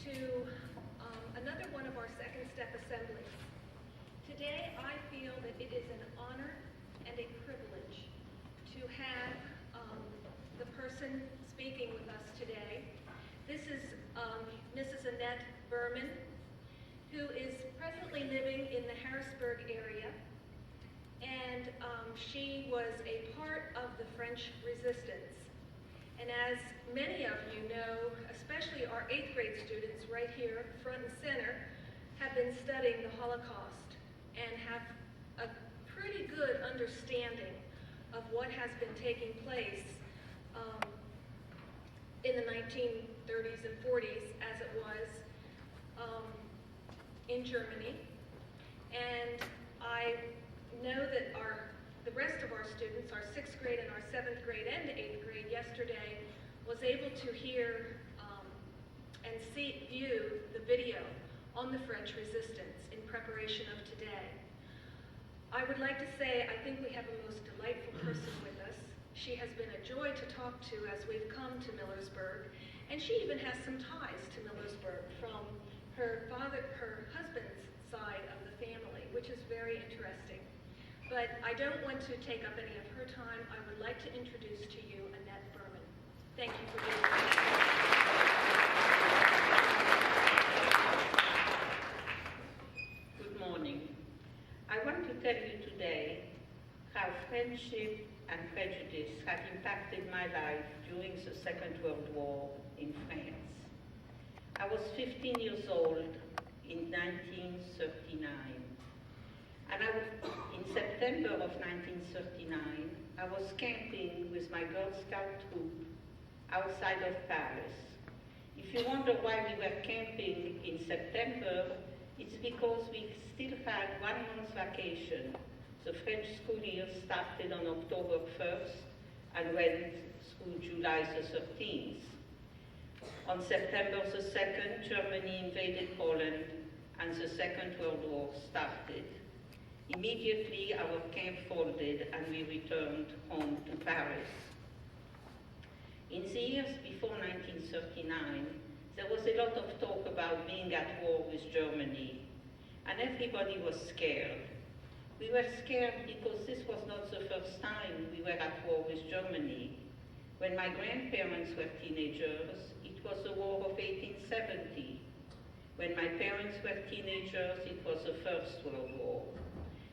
to another one of our second step assemblies. Today I feel that it is an honor and a privilege to have the person speaking with us today. This is Mrs. Annette Burnham, who is presently living in the Harrisburg area, and she was a part of the French Resistance. And as many of you know, especially our 8th grade students right here, front and center, have been studying the Holocaust and have a pretty good understanding of what has been taking place in the 1930s and 40s, as it was in Germany. And I know that the rest of our students, our 6th grade and our 7th grade and 8th grade yesterday, was able to hear and view the video on the French Resistance in preparation of today. I would like to say I think we have a most delightful person with us. She has been a joy to talk to as we've come to Millersburg, and she even has some ties to Millersburg from her husband's side of the family, which is very interesting. But I don't want to take up any of her time. I would like to introduce to you Annette Burnham. Thank you for being here. Good morning. I want to tell you today how friendship and prejudice have impacted my life during the Second World War in France. I was 15 years old in 1939. And in September of 1939, I was camping with my Girl Scout troop outside of Paris. If you wonder why we were camping in September, it's because we still had 1 month's vacation. The French school year started on October 1st and went through July the 13th. On September the 2nd, Germany invaded Poland and the Second World War started. Immediately, our camp folded and we returned home to Paris. In the years before 1939, there was a lot of talk about being at war with Germany, and everybody was scared. We were scared because this was not the first time we were at war with Germany. When my grandparents were teenagers, it was the War of 1870. When my parents were teenagers, it was the First World War.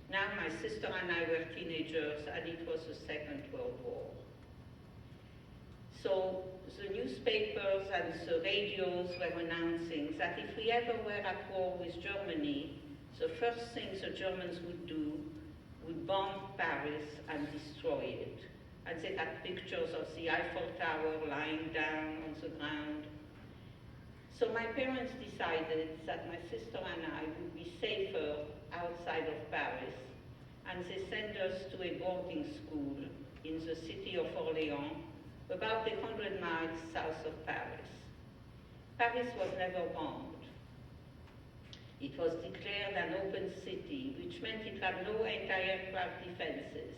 Now my sister and I were teenagers, and it was the Second World War. So the newspapers and the radios were announcing that if we ever were at war with Germany, the first thing the Germans would do would bomb Paris and destroy it. And they had pictures of the Eiffel Tower lying down on the ground. So my parents decided that my sister and I would be safer outside of Paris, and they sent us to a boarding school in the city of Orléans, about 100 miles south of Paris. Paris was never bombed. It was declared an open city, which meant it had no anti-aircraft defenses,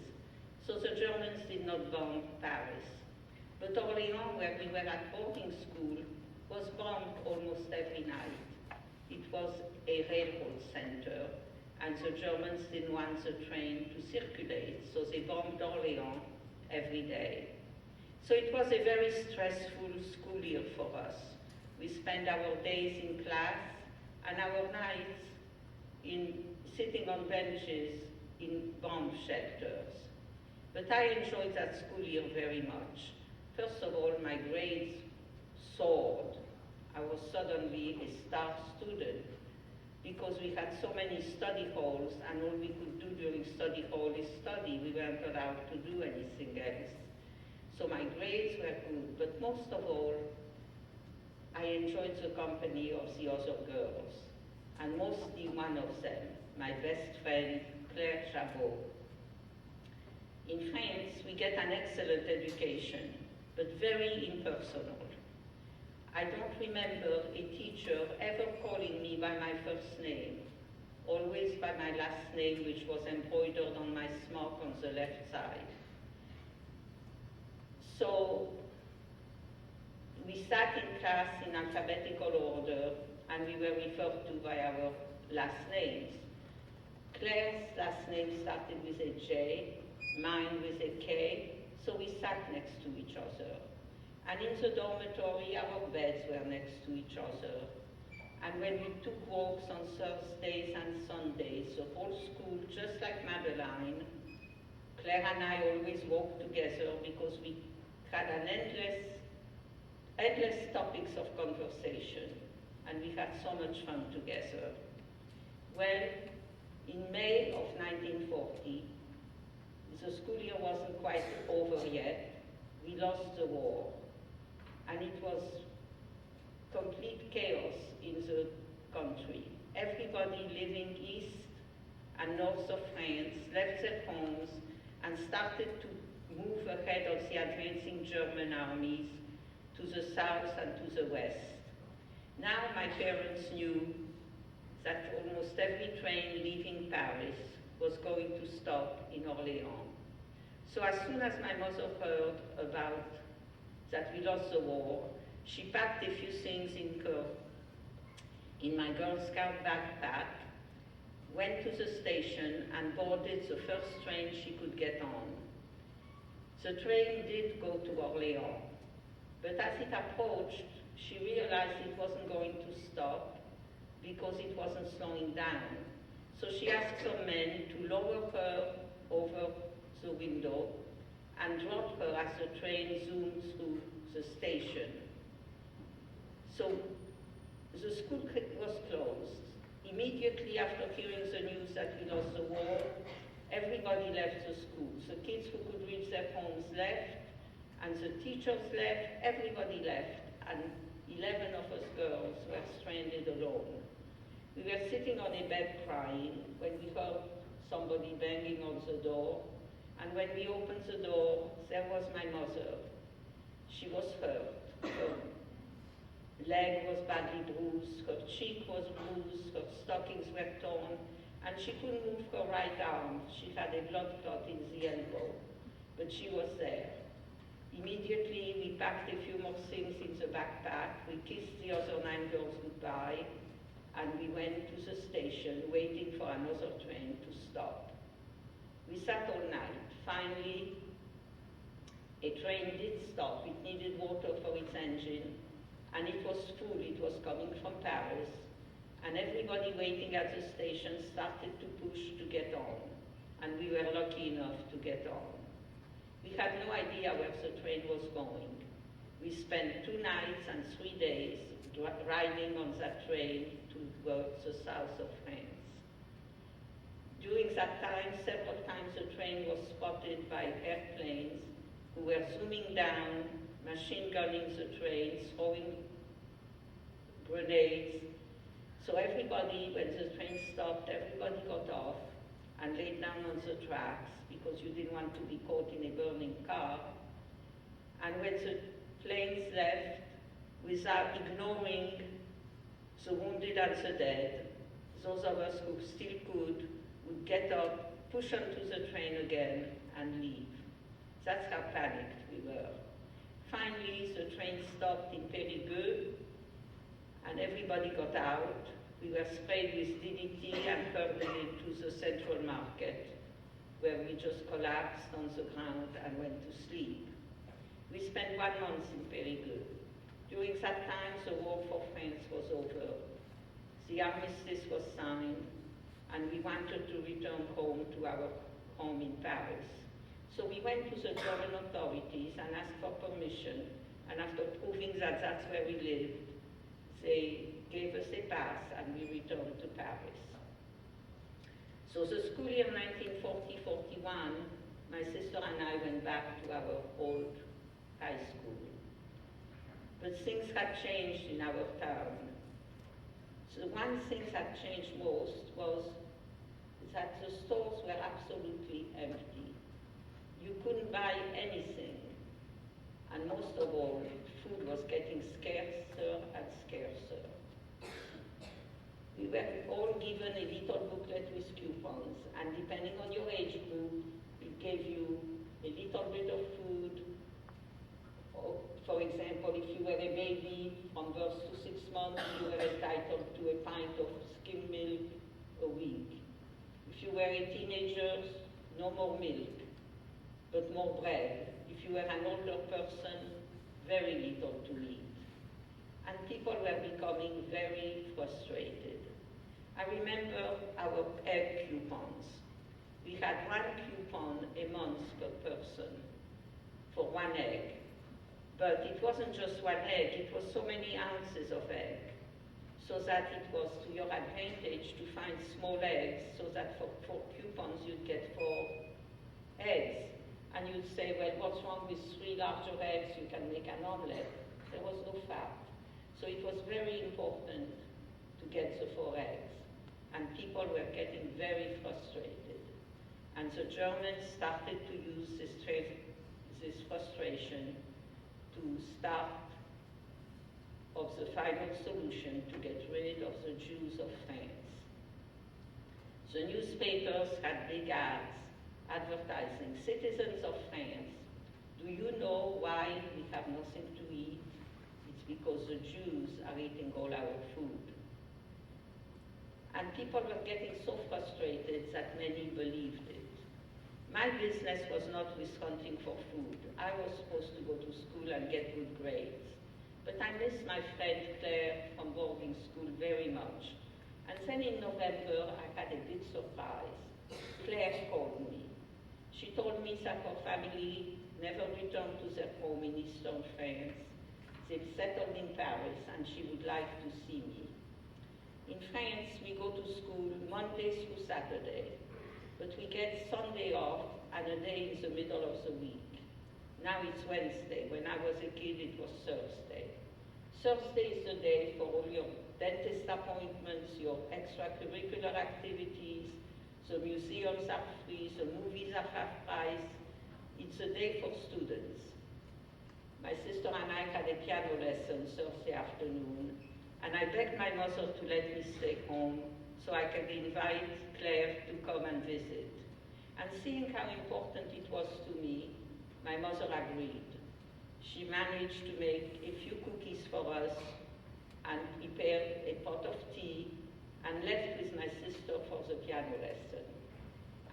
so the Germans did not bomb Paris. But Orléans, where we were at boarding school, was bombed almost every night. It was a railroad center, and the Germans didn't want the train to circulate, so they bombed Orléans every day. So it was a very stressful school year for us. We spent our days in class and our nights sitting on benches in bomb shelters. But I enjoyed that school year very much. First of all, my grades soared. I was suddenly a star student because we had so many study halls, and all we could do during study hall is study. We weren't allowed to do anything else. So my grades were good, but most of all, I enjoyed the company of the other girls, and mostly one of them, my best friend, Claire Chabot. In France, we get an excellent education, but very impersonal. I don't remember a teacher ever calling me by my first name, always by my last name, which was embroidered on my smock on the left side. So we sat in class in alphabetical order, and we were referred to by our last names. Claire's last name started with a J, mine with a K, so we sat next to each other. And in the dormitory, our beds were next to each other. And when we took walks on Thursdays and Sundays, the whole school, just like Madeline, Claire and I always walked together because we had an endless topics of conversation, and we had so much fun together. Well, in May of 1940, the school year wasn't quite over yet. We lost the war, and it was complete chaos in the country. Everybody living east and north of France left their homes and started to move ahead of the advancing German armies to the south and to the west. Now my parents knew that almost every train leaving Paris was going to stop in Orléans. So as soon as my mother heard about that we lost the war, she packed a few things in my Girl Scout backpack, went to the station and boarded the first train she could get on. The train did go to Orléans, but as it approached, she realized it wasn't going to stop because it wasn't slowing down. So she asked some men to lower her over the window and drop her as the train zoomed through the station. So the school was closed. Immediately after hearing the news that we lost the war, everybody left the school. The kids who could reach their homes left, and the teachers left, everybody left, and 11 of us girls were stranded alone. We were sitting on a bed crying when we heard somebody banging on the door, and when we opened the door, there was my mother. She was hurt. Her leg was badly bruised, her cheek was bruised, her stockings were torn, and she couldn't move her right arm. She had a blood clot in the elbow, but she was there. Immediately, we packed a few more things in the backpack. We kissed the other 9 girls goodbye, and we went to the station waiting for another train to stop. We sat all night. Finally, a train did stop. It needed water for its engine, and it was full. It was coming from Paris, and everybody waiting at the station started to push to get on, and we were lucky enough to get on. We had no idea where the train was going. We spent 2 nights and 3 days riding on that train towards the south of France. During that time, several times the train was spotted by airplanes who were zooming down, machine gunning the train, throwing grenades. So everybody, when the train stopped, everybody got off and laid down on the tracks because you didn't want to be caught in a burning car. And when the planes left, without ignoring the wounded and the dead, those of us who still could would get up, push onto the train again, and leave. That's how panicked we were. Finally, the train stopped in Périgueux, and everybody got out. We were sprayed with DDT and hurled into the central market, where we just collapsed on the ground and went to sleep. We spent 1 month in Périgueux. During that time, the war for France was over. The armistice was signed, and we wanted to return home to our home in Paris. So we went to the German authorities and asked for permission, and after proving that that's where we lived, they gave us a pass and we returned to Paris. So the school year 1940-41, my sister and I went back to our old high school. But things had changed in our town. So one thing that changed most was that the stores were absolutely empty. You couldn't buy anything. And most of all, food was getting scarcer and scarcer. We were all given a little booklet with coupons, and depending on your age group, it gave you a little bit of food. For example, example, if you were a baby from birth to 6 months, you were entitled to a pint of skim milk a week. If you were a teenager, no more milk, but more bread. If you were an older person, very little to eat. And people were becoming very frustrated. I remember our egg coupons. We had 1 coupon a month per person for 1 egg. But it wasn't just 1 egg, it was so many ounces of egg, so that it was to your advantage to find small eggs, so that for 4 coupons you'd get 4 eggs. And you'd say, well, what's wrong with 3 larger eggs? You can make an omelette. There was no fat. So it was very important to get the 4 eggs. And people were getting very frustrated. And the Germans started to use this frustration to start of the final solution to get rid of the Jews of France. The newspapers had big ads advertising, citizens of France, do you know why we have nothing to eat? It's because the Jews are eating all our food. And people were getting so frustrated that many believed it. My business was not with hunting for food. I was supposed to go to school and get good grades. But I missed my friend Claire from boarding school very much. And then in November, I had a big surprise. Claire called me. She told me that her family never returned to their home in eastern France. They've settled in Paris and she would like to see me. In France, we go to school Monday through Saturday, but we get Sunday off and a day in the middle of the week. Now it's Wednesday. When I was a kid, it was Thursday. Thursday is the day for all your dentist appointments, your extracurricular activities. The museums are free, the movies are half price. It's a day for students. My sister and I had a piano lesson Thursday afternoon, and I begged my mother to let me stay home so I could invite Claire to come and visit. And seeing how important it was to me, my mother agreed. She managed to make a few cookies for us and prepared a pot of tea and left with my sister for the piano lesson.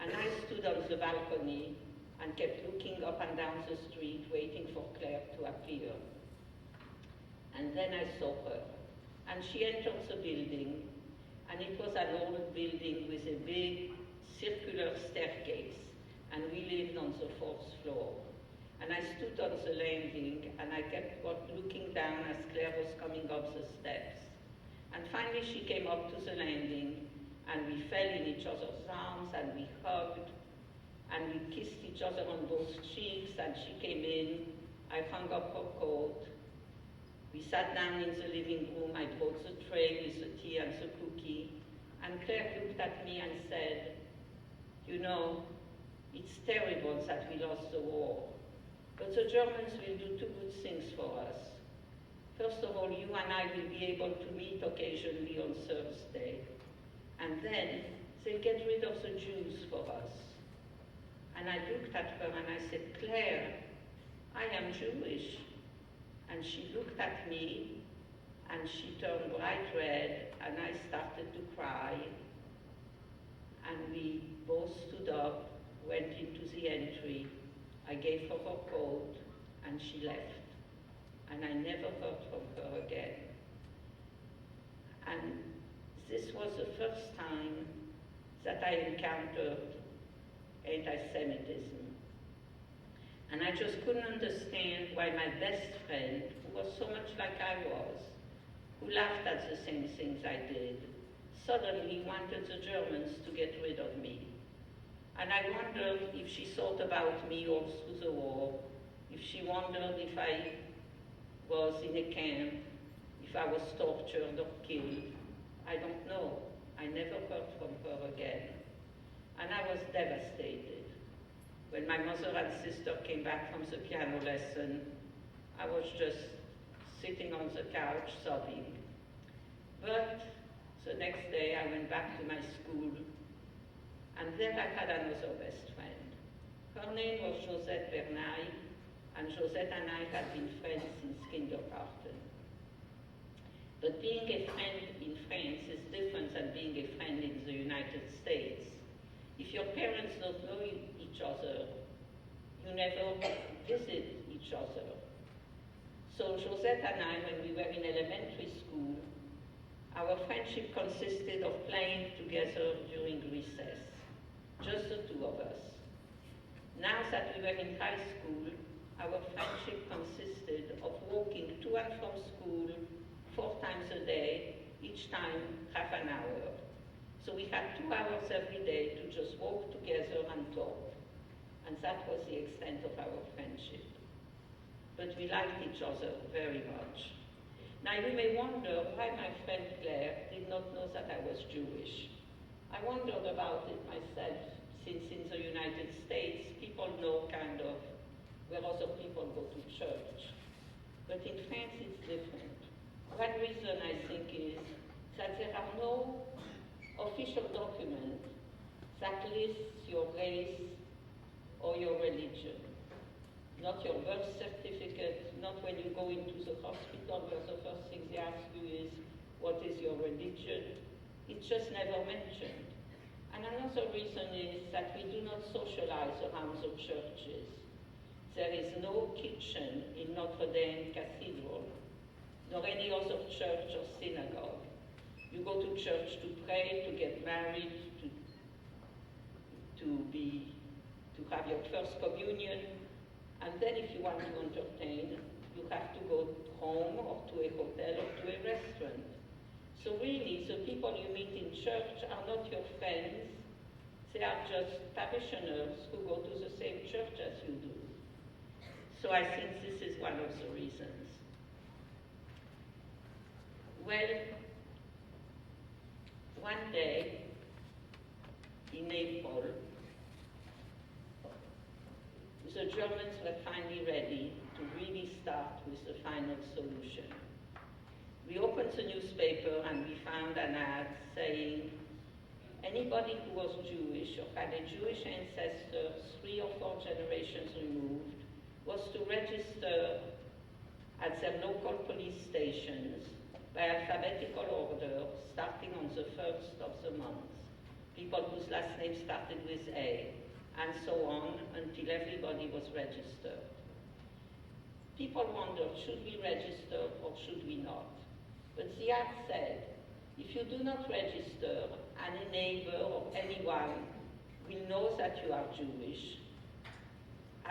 And I stood on the balcony and kept looking up and down the street, waiting for Claire to appear. And then I saw her. And she entered the building, and it was an old building with a big circular staircase, and we lived on the 4th floor. And I stood on the landing, and I kept looking down as Claire was coming up the steps. And finally she came up to the landing, and we fell in each other's arms, and we hugged, and we kissed each other on both cheeks, and she came in. I hung up her coat. We sat down in the living room. I brought the tray with the tea and the cookie, and Claire looked at me and said, you know, it's terrible that we lost the war, but the Germans will do 2 good things for us. First of all, you and I will be able to meet occasionally on Thursday, and then they'll get rid of the Jews for us. And I looked at her and I said, Claire, I am Jewish. And she looked at me and she turned bright red and I started to cry. And we both stood up, went into the entry. I gave her her coat and she left. And I never heard from her again. And this was the first time that I encountered anti-Semitism. And I just couldn't understand why my best friend, who was so much like I was, who laughed at the same things I did, suddenly wanted the Germans to get rid of me. And I wondered if she thought about me all through the war, if she wondered if I was in a camp, if I was tortured or killed. I don't know. I never heard from her again. And I was devastated. When my mother and sister came back from the piano lesson, I was just sitting on the couch sobbing. But the next day I went back to my school, and there I had another best friend. Her name was Josette Bernay, and Josette and I had been friends since kindergarten. being a friend in France is different than being a friend in the United States. If your parents don't know each other, you never visit each other. So Josette and I, when we were in elementary school, our friendship consisted of playing together during recess, just the two of us. Now that we were in high school, our friendship consisted of walking to and from school 4 times a day, each time half an hour. So we had 2 hours every day to just walk together and talk. And that was the extent of our friendship. But we liked each other very much. Now you may wonder why my friend Claire did not know that I was Jewish. I wondered about it myself, since in the United States, people know kind of where other people go to church. But in France, it's different. One reason, I think, is that there are no official document that lists your race or your religion. Not your birth certificate, not when you go into the hospital where the first thing they ask you is, what is your religion? It's just never mentioned. And another reason is that we do not socialize around the churches. There is no kitchen in Notre Dame Cathedral, nor any other church or synagogue. You go to church to pray, to get married, to have your first communion, and then if you want to entertain, you have to go home or to a hotel or to a restaurant. So really, the people you meet in church are not your friends. They are just parishioners who go to the same church as you do. So I think this is one of the reasons. Well, one day in April, the Germans were finally ready to really start with the final solution. We opened the newspaper and we found an ad saying, anybody who was Jewish or had a Jewish ancestor 3 or 4 generations removed was to register at their local police stations by alphabetical order, starting on the 1st of the month. People whose last name started with A, and so on until everybody was registered. People wondered, should we register or should we not? But the ad said, if you do not register and a neighbor or anyone will know that you are Jewish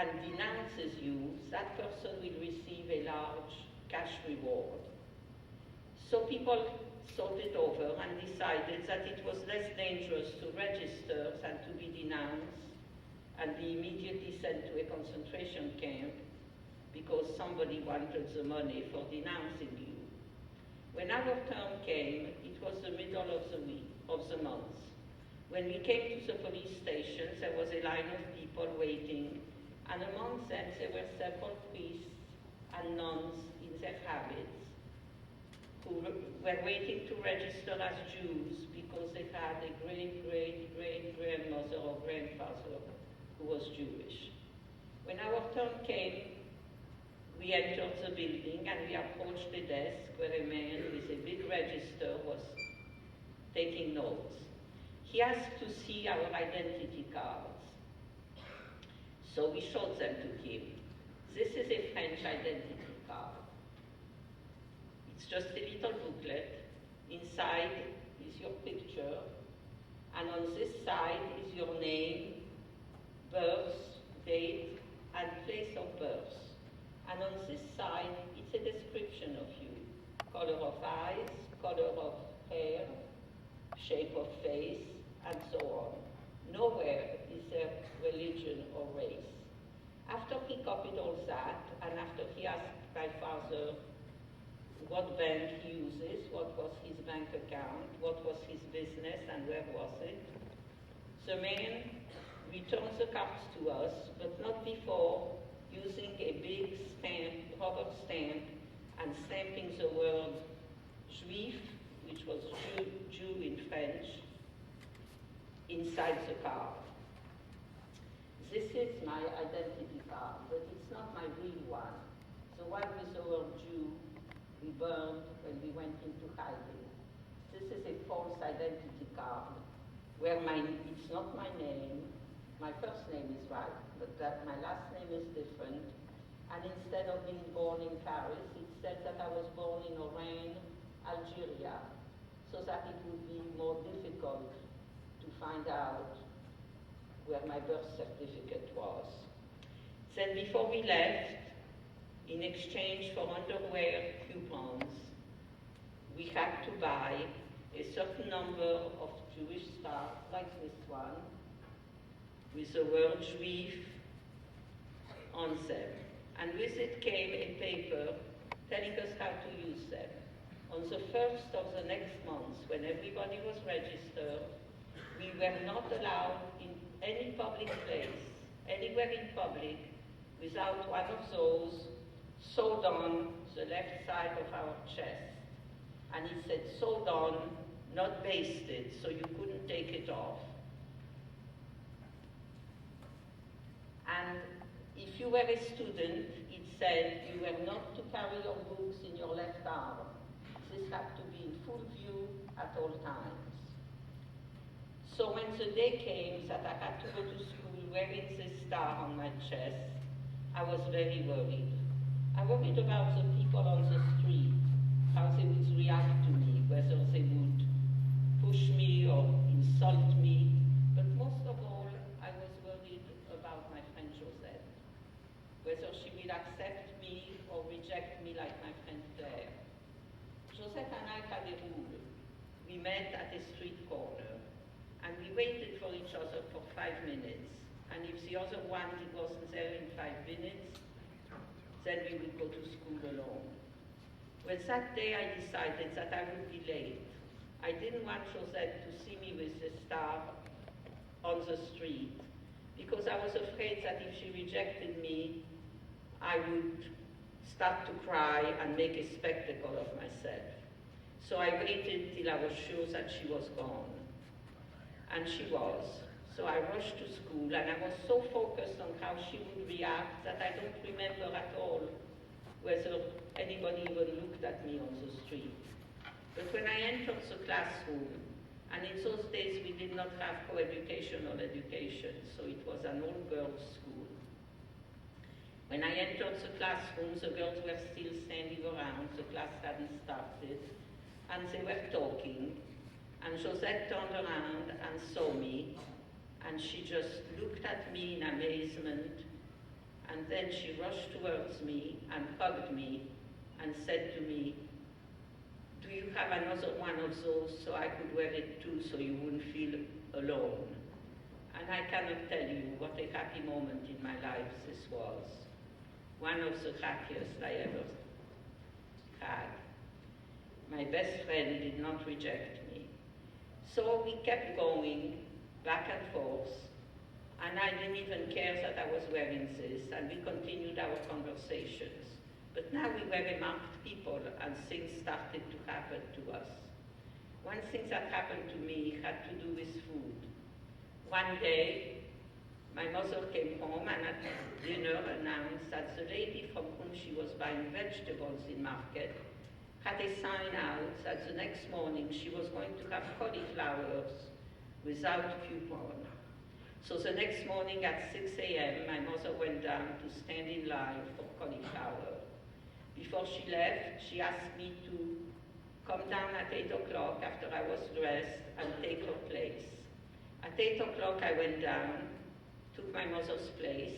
and denounces you, that person will receive a large cash reward. So people thought it over and decided that it was less dangerous to register than to be denounced and be immediately sent to a concentration camp because somebody wanted the money for denouncing you. When our term came, it was the middle of the month. When we came to the police stations, there was a line of people waiting, and among them there were several priests and nuns in their habits who were waiting to register as Jews because they had a great-great-great-grandmother or grandfather who was Jewish. When our turn came, we entered the building and we approached the desk where a man with a big register was taking notes. He asked to see our identity cards. So we showed them to him. This is a French identity card. It's just a little booklet. Inside is your picture, and on this side is your name, birth, date, and place of birth. And on this side, it's a description of you. Color of eyes, color of hair, shape of face, and so on. Nowhere is there religion or race. After he copied all that, and after he asked my father what bank he uses, what was his bank account, what was his business, and where was it, the man returned the cards to us, but not before using a big stamp, rubber stamp, and stamping the word Juif, which was Jew in French, inside the card. This is my identity card, but it's not my real one. The one with the word Jew we burned when we went into hiding. This is a false identity card where it's not my name. My first name is right, but my last name is different. And instead of being born in Paris, it said that I was born in Oran, Algeria, so that it would be more difficult to find out where my birth certificate was. Then before we left, in exchange for underwear coupons, we had to buy a certain number of Jewish stars, like this one, with the word Juif on them. And with it came a paper telling us how to use them. On the first of the next month, when everybody was registered, we were not allowed in any public place, anywhere in public, without one of those sewed on the left side of our chest. And it said sewed on, not basted, so you couldn't take it off. And if you were a student, it said you were not to carry your books in your left arm. This had to be in full view at all times. So when the day came that I had to go to school wearing this star on my chest, I was very worried. I worried about the people on the street, how they would react to me, whether they would push me or insult me. But most of all, I was worried about my friend Josette, whether she will accept me or reject me like my friend Claire. Josette and I had a rule. We met at a street corner, and we waited for each other for 5 minutes. And if the other one wasn't there in 5 minutes, then we would go to school alone. Well, that day I decided that I would be late. I didn't want Josette to see me with the star on the street, because I was afraid that if she rejected me, I would start to cry and make a spectacle of myself. So I waited till I was sure that she was gone. And she was. So I rushed to school, and I was so focused on how she would react that I don't remember at all whether anybody even looked at me on the street. But when I entered the classroom, and in those days we did not have coeducational education, so it was an all-girls school. When I entered the classroom, the girls were still standing around, the class hadn't started, and they were talking, and Josette turned around and saw me, and she just looked at me in amazement, and then she rushed towards me and hugged me and said to me, "Do you have another one of those so I could wear it too so you wouldn't feel alone?" And I cannot tell you what a happy moment in my life this was. One of the happiest I ever had. My best friend did not reject me. So we kept going back and forth, and I didn't even care that I was wearing this, and we continued our conversations. But now we were remarked people, and things started to happen to us. One thing that happened to me had to do with food. One day, my mother came home and at dinner announced that the lady from whom she was buying vegetables in market had a sign out that the next morning she was going to have cauliflowers without coupon. So the next morning at 6 a.m., my mother went down to stand in line for cauliflower. Before she left, she asked me to come down at 8 o'clock after I was dressed and take her place. At 8 o'clock, I went down, took my mother's place,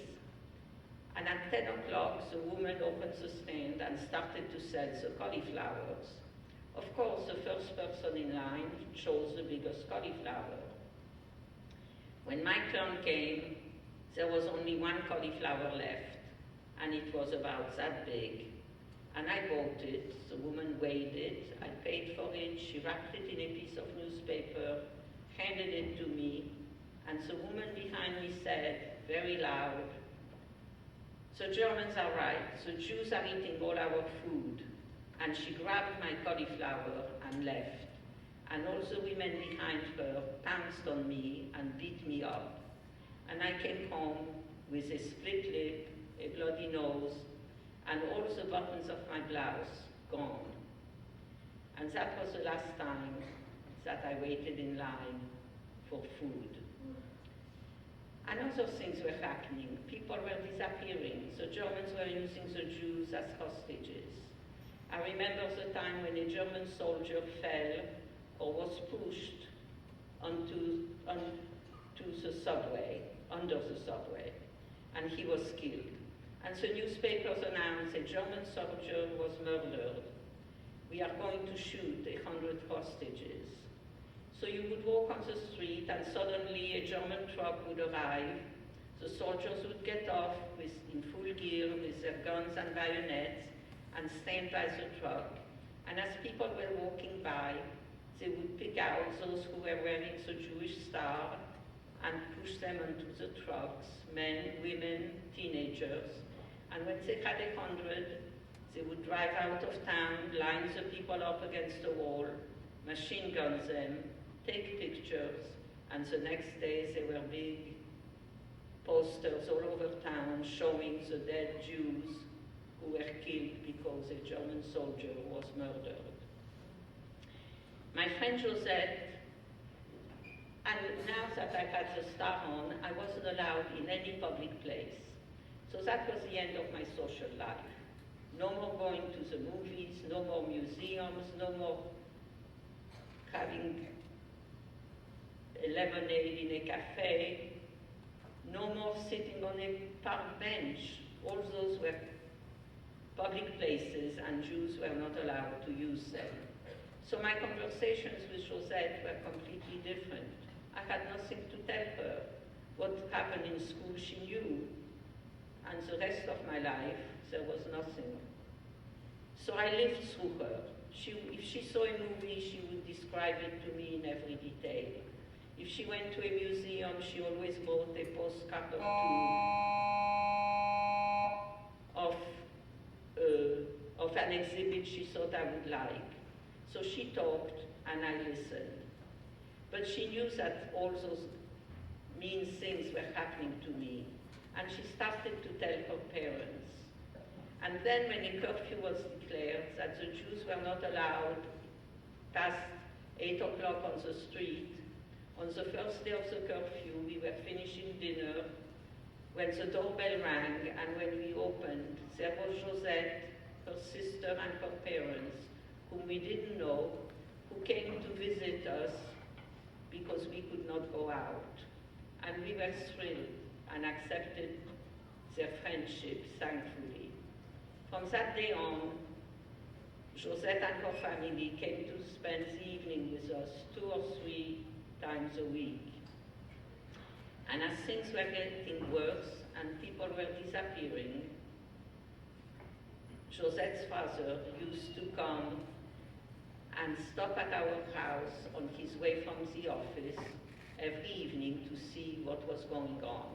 and at 10 o'clock, the woman opened the stand and started to sell the cauliflowers. Of course, the first person in line chose the biggest cauliflower. When my turn came, there was only one cauliflower left, and it was about that big. And I bought it, the woman weighed it, I paid for it, she wrapped it in a piece of newspaper, handed it to me, and the woman behind me said, very loud, "The Germans are right, the Jews are eating all our food." And she grabbed my cauliflower and left. And all the women behind her pounced on me and beat me up. And I came home with a split lip, a bloody nose, and all the buttons of my blouse gone. And that was the last time that I waited in line for food. And other things were happening. People were disappearing. The Germans were using the Jews as hostages. I remember the time when a German soldier fell or was pushed onto the subway, under the subway, and he was killed. And the newspapers announced a German soldier was murdered. We are going to shoot 100 hostages. So you would walk on the street and suddenly a German truck would arrive. The soldiers would get off in full gear with their guns and bayonets and stand by the truck. And as people were walking by, they would pick out those who were wearing the Jewish star and push them onto the trucks, men, women, teenagers. And when they had 100, they would drive out of town, line the people up against the wall, machine gun them, take pictures, and the next day there were big posters all over town showing the dead Jews who were killed because a German soldier was murdered. My friend Josette, and now that I had the star on, I wasn't allowed in any public place. So that was the end of my social life. No more going to the movies, no more museums, no more having a lemonade in a cafe, no more sitting on a park bench. All those were public places and Jews were not allowed to use them. So my conversations with Josette were completely different. I had nothing to tell her. What happened in school she knew, and the rest of my life there was nothing. So I lived through her. If she saw a movie, she would describe it to me in every detail. If she went to a museum, she always bought a postcard or two of an exhibit she thought I would like. So she talked and I listened. But she knew that all those mean things were happening to me. And she started to tell her parents. And then when a curfew was declared, that the Jews were not allowed past 8 o'clock on the street, on the first day of the curfew, we were finishing dinner when the doorbell rang, and when we opened, there was Josette, her sister, and her parents, whom we didn't know, who came to visit us because we could not go out. And we were thrilled and accepted their friendship, thankfully. From that day on, Josette and her family came to spend the evening with us 2 or 3 times a week. And as things were getting worse and people were disappearing, Josette's father used to come and stop at our house on his way from the office every evening to see what was going on.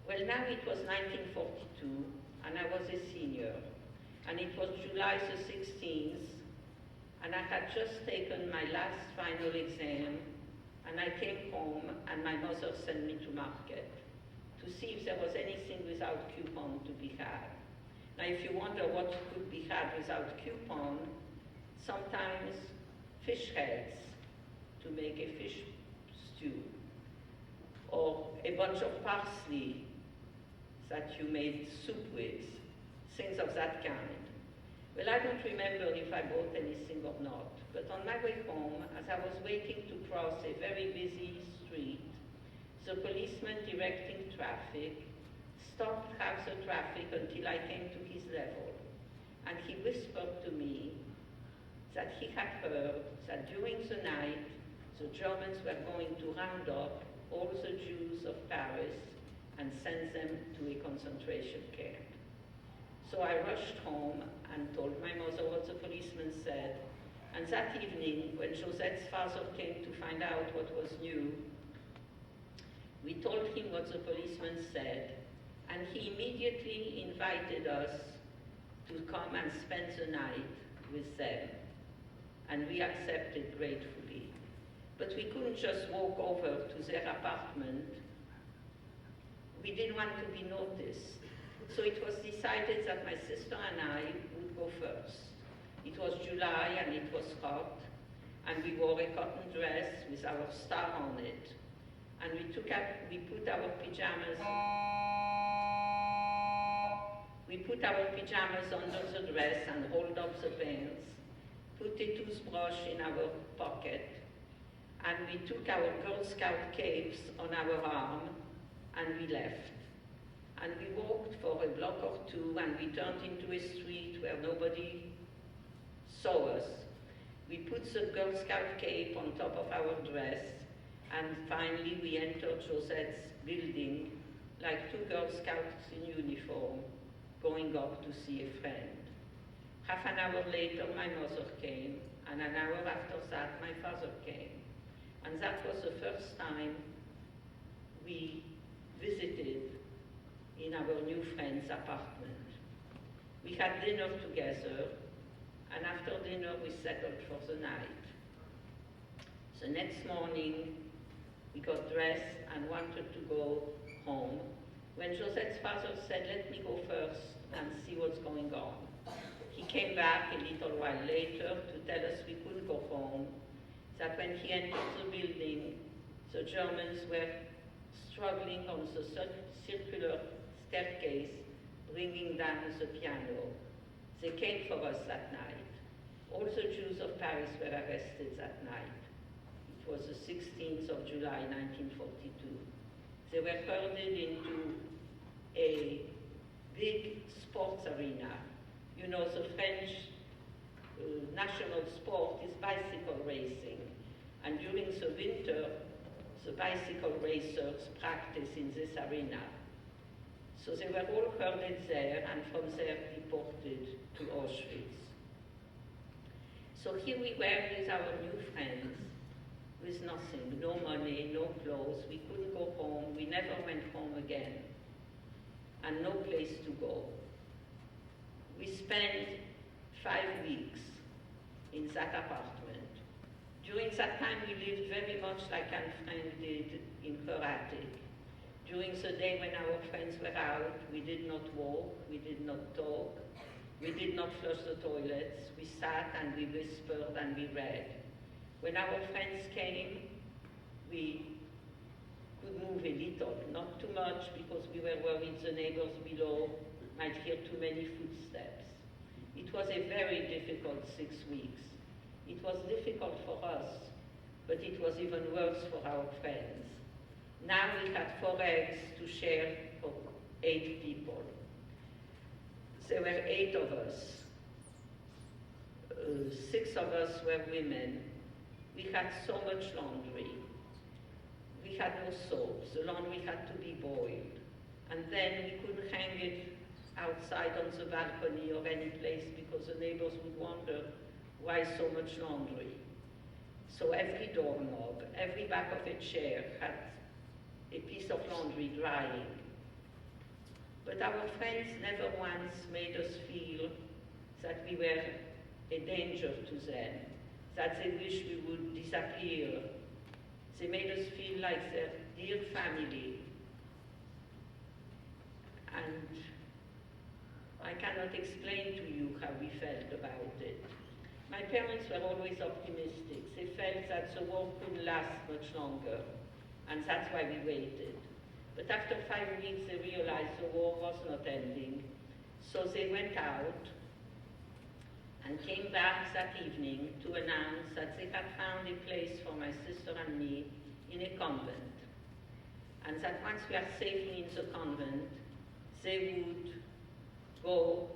Well, now it was 1942, and I was a senior, and it was July the 16th, and I had just taken my last final exam, and I came home, and my mother sent me to market to see if there was anything without coupon to be had. Now, if you wonder what could be had without coupon, sometimes fish heads to make a fish stew, or a bunch of parsley that you made soup with, things of that kind. Well, I don't remember if I bought anything or not, but on my way home, as I was waiting to cross a very busy street, the policeman directing traffic stopped half the traffic until I came to his level, and he whispered to me that he had heard that during the night, the Germans were going to round up all the Jews of Paris and send them to a concentration camp. So I rushed home and told my mother what the policeman said. And that evening, when Josette's father came to find out what was new, we told him what the policeman said, and he immediately invited us to come and spend the night with them. And we accepted gratefully. But we couldn't just walk over to their apartment. We didn't want to be noticed. So it was decided that my sister and I would go first. It was July and it was hot, and we wore a cotton dress with our star on it. And we put our pajamas under the dress and rolled up the pants, put a toothbrush in our pocket, and we took our Girl Scout capes on our arm, and we left. And we walked for a block or two, and we turned into a street where nobody saw us. We put the Girl Scout cape on top of our dress, and finally we entered Josette's building like two Girl Scouts in uniform, going up to see a friend. Half an hour later, my mother came, and an hour after that, my father came. And that was the first time we visited in our new friend's apartment. We had dinner together, and after dinner we settled for the night. The next morning, we got dressed and wanted to go home, when Josette's father said, "Let me go first and see what's going on." He came back a little while later to tell us we couldn't go home, that when he entered the building, the Germans were struggling on the circular staircase, bringing down the piano. They came for us that night. All the Jews of Paris were arrested that night. It was the 16th of July, 1942. They were herded into a big sports arena. You know, the French national sport is bicycle racing. And during the winter, the bicycle racers practice in this arena. So they were all herded there, and from there deported to Auschwitz. So here we were with our new friends, with nothing, no money, no clothes. We couldn't go home. We never went home again, and no place to go. We spent 5 weeks in that apartment. During that time, we lived very much like Anne Frank did in her attic. During the day when our friends were out, we did not walk, we did not talk, we did not flush the toilets. We sat and we whispered and we read. When our friends came, we could move a little, not too much, because we were worried the neighbors below might hear too many footsteps. It was a very difficult 6 weeks. It was difficult for us, but it was even worse for our friends. Now we had 4 eggs to share for 8 people. There were 8 of us. 6 of us were women. We had so much laundry. We had no soap. The laundry had to be boiled. And then we couldn't hang it outside on the balcony or any place because the neighbors would wonder why so much laundry. So every doorknob, every back of a chair had a piece of laundry drying. But our friends never once made us feel that we were a danger to them, that they wished we would disappear. They made us feel like their dear family. And I cannot explain to you how we felt about it. My parents were always optimistic. They felt that the war couldn't last much longer, and that's why we waited. But after 5 weeks, they realized the war was not ending. So they went out and came back that evening to announce that they had found a place for my sister and me in a convent. And that once we are safely in the convent, they would go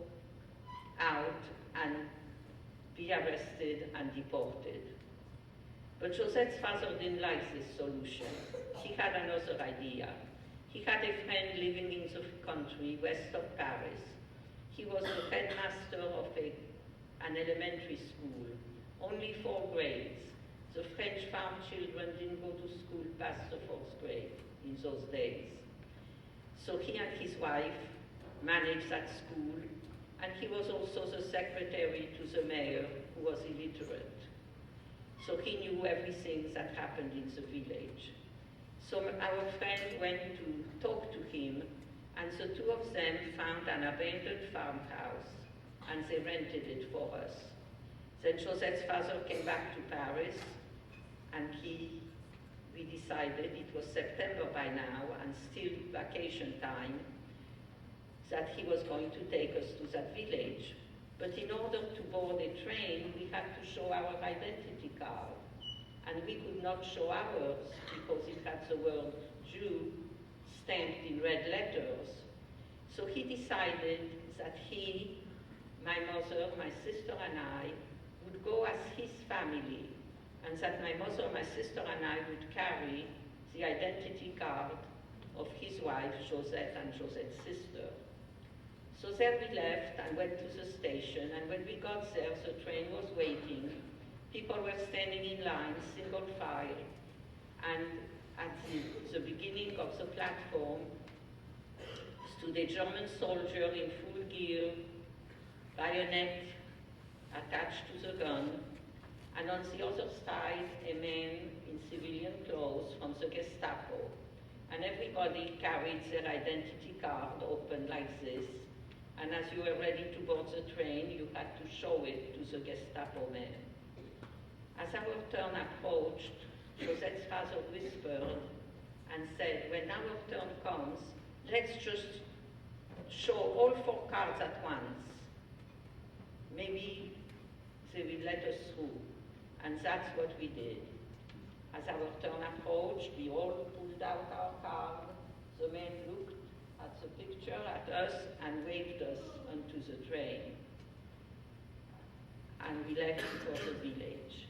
out and be arrested and deported. But Josette's father didn't like this solution. He had another idea. He had a friend living in the country west of Paris. He was the headmaster of an elementary school, only 4 grades. The French farm children didn't go to school past the 4th grade in those days. So he and his wife managed that school, and he was also the secretary to the mayor, who was illiterate. So he knew everything that happened in the village. So our friend went to talk to him, and the 2 of them found an abandoned farmhouse, and they rented it for us. Then Josette's father came back to Paris, and we decided, it was September by now, and still vacation time, that he was going to take us to that village. But in order to board a train, we had to show our identity card. And we could not show ours because it had the word Jew stamped in red letters. So he decided that he, my mother, my sister and I would go as his family, and that my mother, my sister and I would carry the identity card of his wife, Josette, and Josette's sister. So then we left and went to the station, and when we got there, the train was waiting. People were standing in line, single file, and at the beginning of the platform stood a German soldier in full gear, bayonet attached to the gun, and on the other side, a man in civilian clothes from the Gestapo. And everybody carried their identity card open like this, and as you were ready to board the train, you had to show it to the Gestapo man. As our turn approached, Josette's father whispered and said, when our turn comes, let's just show all 4 cards at once. Maybe they will let us through. And that's what we did. As our turn approached, we all pulled out our card. The man looked at the picture, at us, and waved us onto the train. And we left for the village.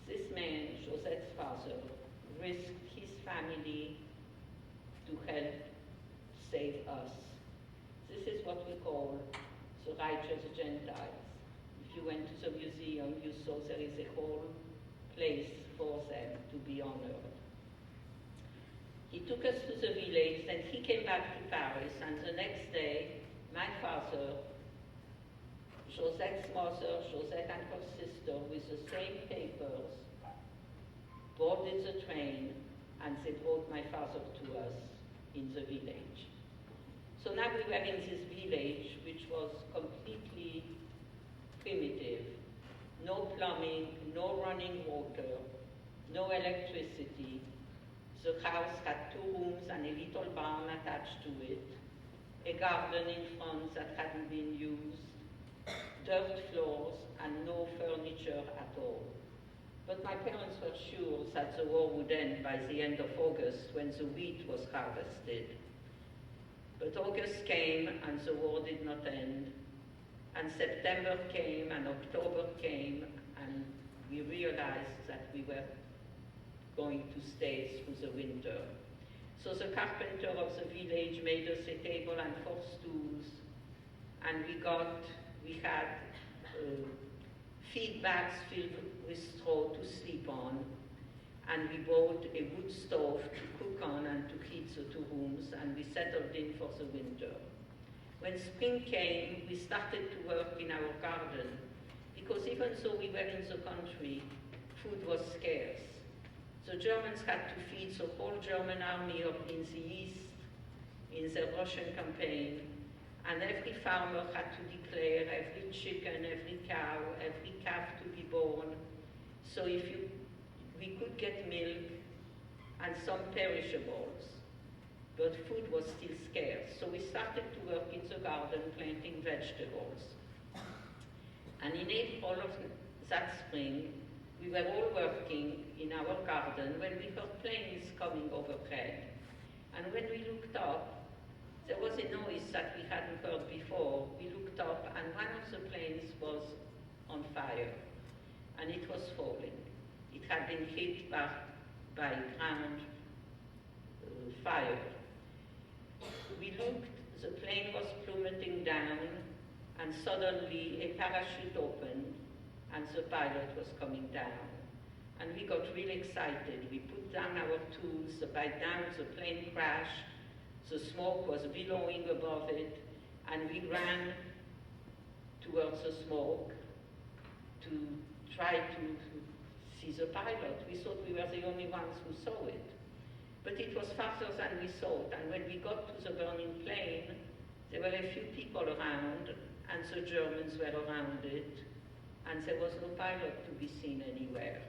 This man, Josette's father, risked his family to help save us. This is what we call the righteous Gentiles. If you went to the museum, you saw there is a whole place for them to be honored. He took us to the village, then he came back to Paris, and the next day, my father, Josette's mother, Josette and her sister, with the same papers, boarded the train, and they brought my father to us in the village. So now we were in this village, which was completely primitive. No plumbing, no running water, no electricity. The house had 2 rooms and a little barn attached to it, a garden in front that hadn't been used, dirt floors, and no furniture at all. But my parents were sure that the war would end by the end of August, when the wheat was harvested. But August came and the war did not end. And September came and October came, and we realized that we were going to stay through the winter. So the carpenter of the village made us a table and 4 stools, and we had feed bags filled with straw to sleep on, and we bought a wood stove to cook on and to heat the 2 rooms, and we settled in for the winter. When spring came, we started to work in our garden, because even though we were in the country, food was scarce. The Germans had to feed the whole German army in the east, in the Russian campaign, and every farmer had to declare every chicken, every cow, every calf to be born. So we could get milk and some perishables, but food was still scarce. So we started to work in the garden planting vegetables. And in April of that spring, we were all working in our garden when we heard planes coming overhead. And when we looked up, there was a noise that we hadn't heard before. We looked up and one of the planes was on fire, and it was falling. It had been hit by ground fire. We looked, the plane was plummeting down, and suddenly a parachute opened, and the pilot was coming down. And we got really excited. We put down our tools. By now the plane crashed, the smoke was billowing above it, and we ran towards the smoke to try to see the pilot. We thought we were the only ones who saw it. But it was faster than we thought, and when we got to the burning plane, there were a few people around, and the Germans were around it, and there was no pilot to be seen anywhere.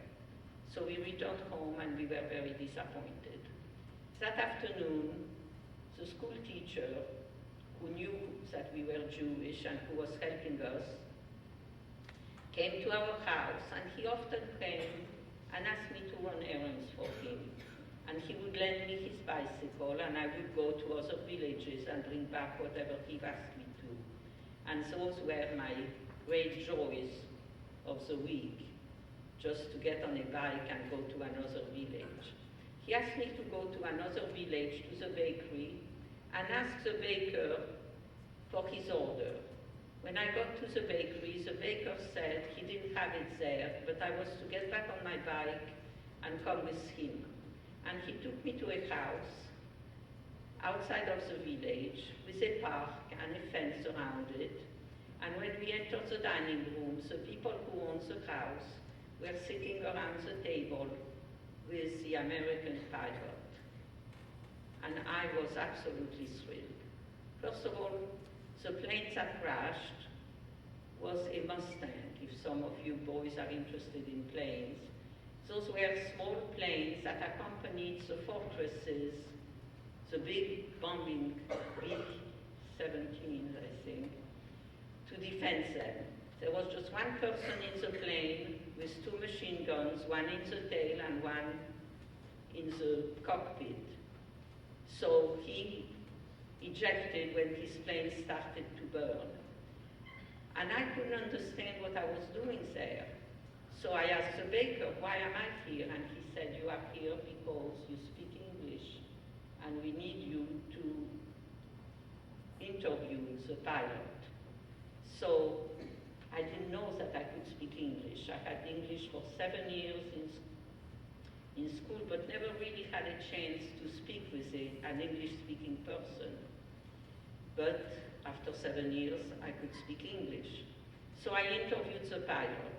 So we returned home and we were very disappointed. That afternoon, the school teacher, who knew that we were Jewish and who was helping us, came to our house, and he often came and asked me to run errands for him. And he would lend me his bicycle, and I would go to other villages and bring back whatever he asked me to. And those were my great joys of the week, just to get on a bike and go to another village. He asked me to go to another village, to the bakery, and ask the baker for his order. When I got to the bakery, the baker said he didn't have it there, but I was to get back on my bike and come with him. And he took me to a house outside of the village with a park and a fence around it. And when we entered the dining room, the people who owned the house were sitting around the table with the American pilot. And I was absolutely thrilled. First of all, the plane that crashed was a Mustang, if some of you boys are interested in planes. Those were small planes that accompanied the fortresses, the big bombing B-17, I think, to defend them. There was just one person in the plane with 2 machine guns, one in the tail and one in the cockpit. So he ejected when his plane started to burn. And I couldn't understand what I was doing there. So I asked the baker, why am I here? And he said, you are here because you speak English, and we need you to interview the pilot. So I didn't know that I could speak English. I had English for 7 years in school, but never really had a chance to speak with an English-speaking person. But after 7 years, I could speak English. So I interviewed the pilot.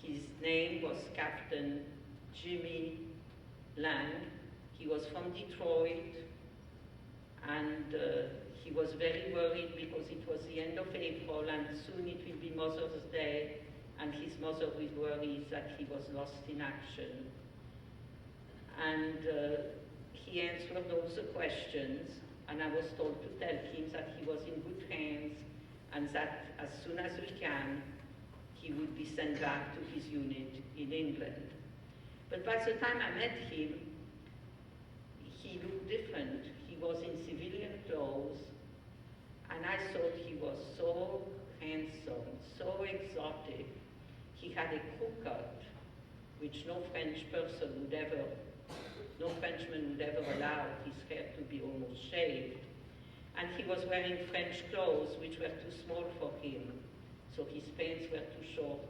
His name was Captain Jimmy Lang. He was from Detroit, and he was very worried because it was the end of April and soon it will be Mother's Day, and his mother was worried that he was lost in action. And he answered all the questions, and I was told to tell him that he was in good hands and that as soon as we can, he would be sent back to his unit in England. But by the time I met him, he looked different. He was in civilian clothes, and I thought he was so handsome, so exotic. He had a crew cut, which no Frenchman would ever allow his hair to be almost shaved. And he was wearing French clothes, which were too small for him, so his pants were too short.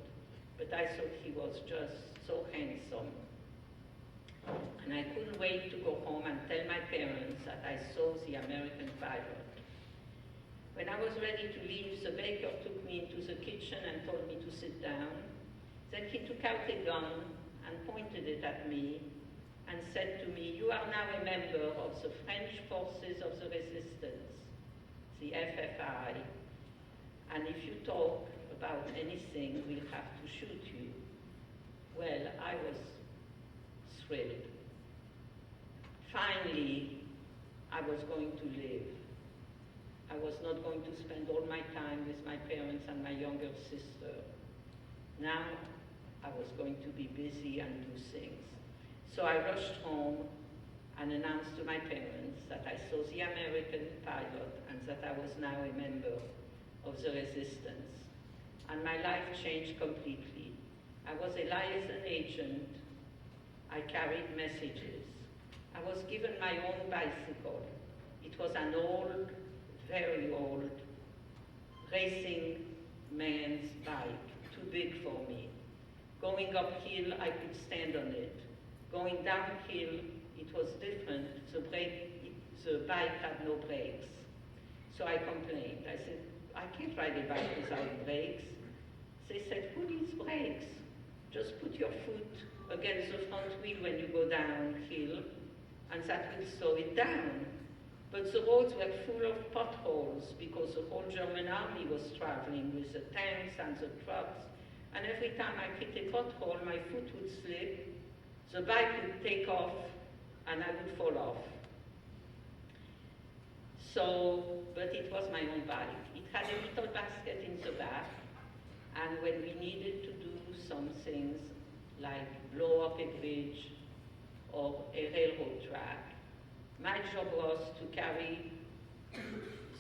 But I thought he was just so handsome. And I couldn't wait to go home and tell my parents that I saw the American pilot. When I was ready to leave, the baker took me into the kitchen and told me to sit down. Then he took out a gun and pointed it at me and said to me, you are now a member of the French Forces of the Resistance, the FFI, and if you talk about anything, we'll have to shoot you. Well, I was thrilled. Finally, I was going to live. I was not going to spend all my time with my parents and my younger sister. Now, I was going to be busy and do things. So I rushed home and announced to my parents that I saw the American pilot and that I was now a member of the resistance. And my life changed completely. I was a liaison agent. I carried messages. I was given my own bicycle. It was an old, very old, racing man's bike, too big for me. Going uphill, I could stand on it. Going downhill, it was different. The bike had no brakes. So I complained. I said, I can't ride a bike without brakes. They said, who needs brakes? Just put your foot against the front wheel when you go downhill, and that will slow it down. But the roads were full of potholes because the whole German army was traveling with the tanks and the trucks, time I hit a pothole, my foot would slip, the bike would take off, and I would fall off. So, but it was my own bike. It had a little basket in the back, and when we needed to do some things like blow up a bridge or a railroad track, my job was to carry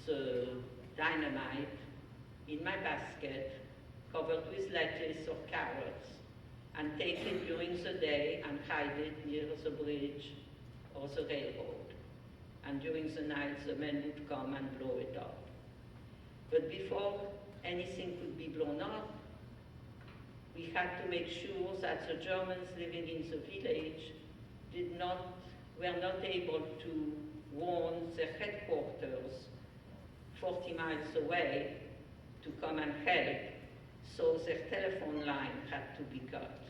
the dynamite in my basket covered with lettuce or carrots and take it during the day and hide it near the bridge or the railroad. And during the night, the men would come and blow it up. But before anything could be blown up, we had to make sure that the Germans living in the village were not able to warn their headquarters 40 miles away to come and help, so their telephone line had to be cut.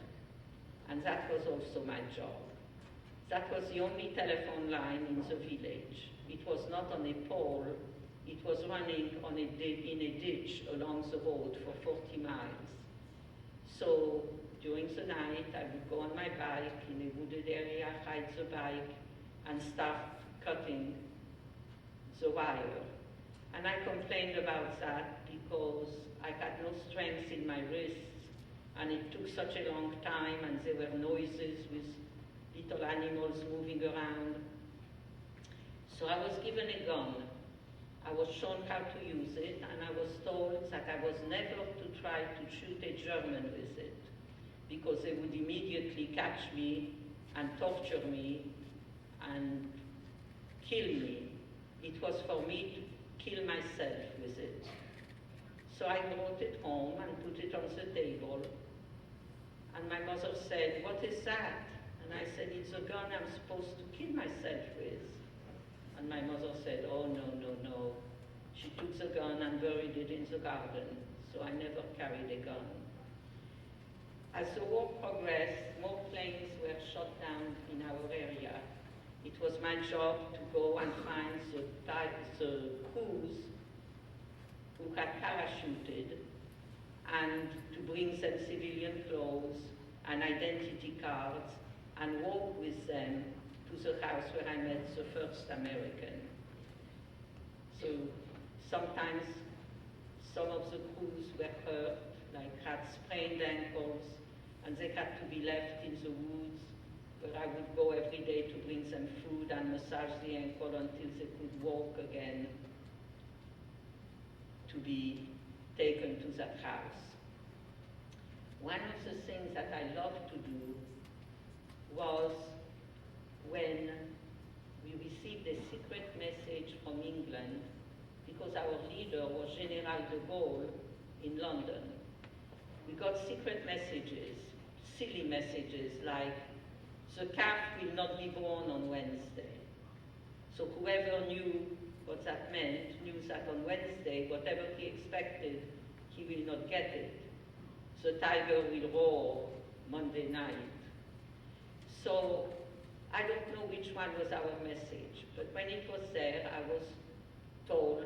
And that was also my job. That was the only telephone line in the village. It was not on a pole, it was running in a ditch along the road for 40 miles. So during the night, I would go on my bike in a wooded area, hide the bike, and start cutting the wire. And I complained about that because I had no strength in my wrists, and it took such a long time, and there were noises with little animals moving around. So I was given a gun. I was shown how to use it, and I was told that I was never to try to shoot a German with it, because they would immediately catch me and torture me and kill me. It was for me to kill myself with it. So I brought it home and put it on the table, and my mother said, "What is that?" And I said, "It's a gun I'm supposed to kill myself with." And my mother said, "Oh, no, no, no." She took the gun and buried it in the garden, so I never carried a gun. As the war progressed, more planes were shot down in our area. It was my job to go and find the crews who had parachuted and to bring them civilian clothes and identity cards and walk with them to the house where I met the first American. So sometimes some of the crews were hurt, like had sprained ankles, and they had to be left in the woods, where I would go every day to bring them food and massage the ankle until they could walk again to be taken to that house. One of the things that I loved to do was when we received a secret message from England, because our leader was General de Gaulle in London. We got secret messages, silly messages like, "The calf will not be born on Wednesday." So whoever knew what that meant knew that on Wednesday, whatever he expected, he will not get it. The tiger will roar Monday night. So I don't know which one was our message, but when it was there, I was told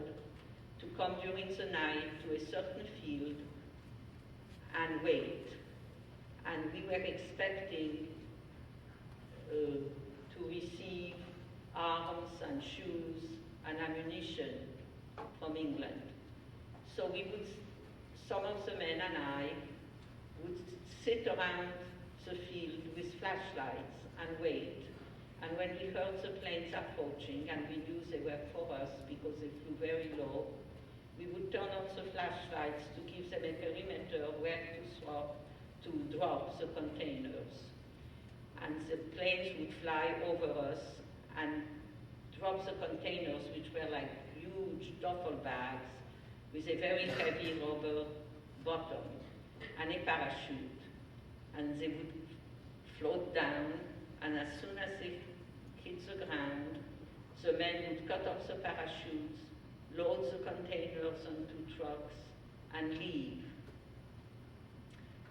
to come during the night to a certain field and wait. And we were expecting to receive arms and shoes and ammunition from England. So some of the men and I would sit around the field with flashlights and wait. And when we heard the planes approaching, and we knew they were for us because they flew very low, we would turn on the flashlights to give them a perimeter where to drop the containers. And the planes would fly over us and drop the containers, which were like huge duffel bags with a very heavy rubber bottom and a parachute. And they would float down, and as soon as they hit the ground, the men would cut off the parachutes, load the containers onto trucks, and leave.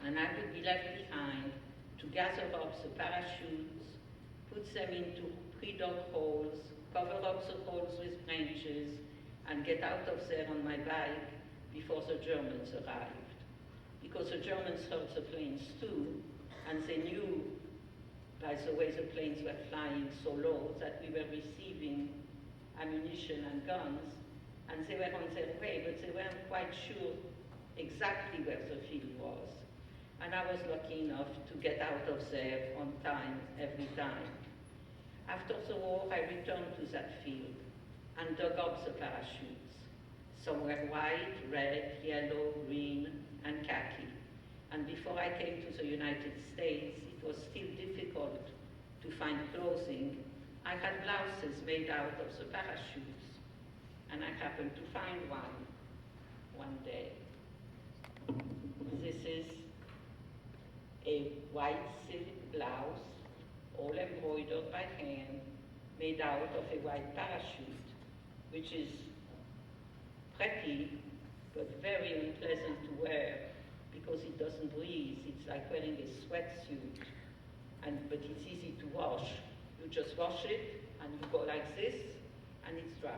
And I would be left behind to gather up the parachutes, put them into pre-dug holes, cover up the holes with branches, and get out of there on my bike before the Germans arrived. because the Germans heard the planes too, and they knew, by the way the planes were flying so low, that we were receiving ammunition and guns, and they were on their way, but they weren't quite sure exactly where the field was. And I was lucky enough to get out of there on time, every time. After the war, I returned to that field and dug up the parachutes. Some were white, red, yellow, green, and khaki. And before I came to the United States, it was still difficult to find clothing. I had blouses made out of the parachutes, and I happened to find one day. This is a white silk blouse, all embroidered by hand, made out of a white parachute, which is pretty, but very unpleasant to wear because it doesn't breathe. It's like wearing a sweatsuit, but it's easy to wash. You just wash it, and you go like this, and it's dry.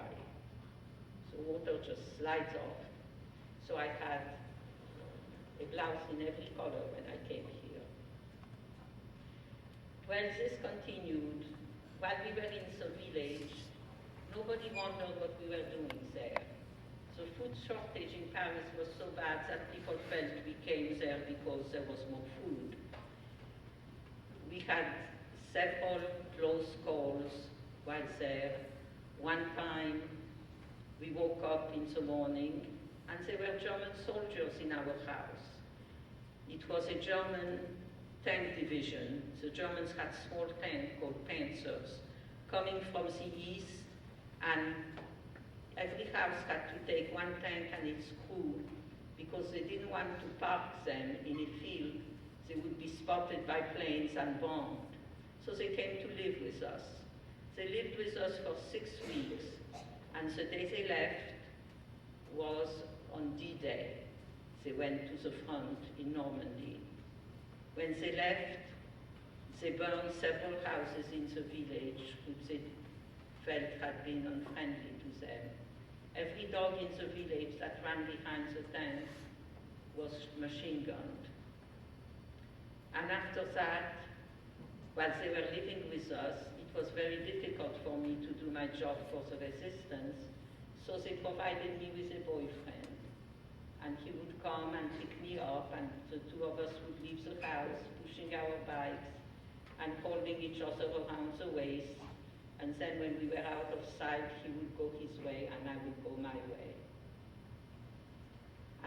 So water just slides off. So I had a blouse in every color when I came here. Well, this continued. While we were in the village, nobody wondered what we were doing there. The food shortage in Paris was so bad that people felt we came there because there was more food. We had several close calls while there. One time, we woke up in the morning and there were German soldiers in our house. It was a German tank division. The Germans had small tanks called Panzers coming from the east, and every house had to take one tank and its crew because they didn't want to park them in a field. They would be spotted by planes and bombed. So they came to live with us. They lived with us for 6 weeks, and the day they left was on D-Day. They went to the front in Normandy. When they left, they burned several houses in the village which they felt had been unfriendly to them. Every dog in the village that ran behind the tanks was machine gunned. And after that, while they were living with us, it was very difficult for me to do my job for the resistance, so they provided me with a boyfriend. And he would come and pick me up, and the two of us would leave the house, pushing our bikes and holding each other around the waist. And then when we were out of sight, he would go his way and I would go my way.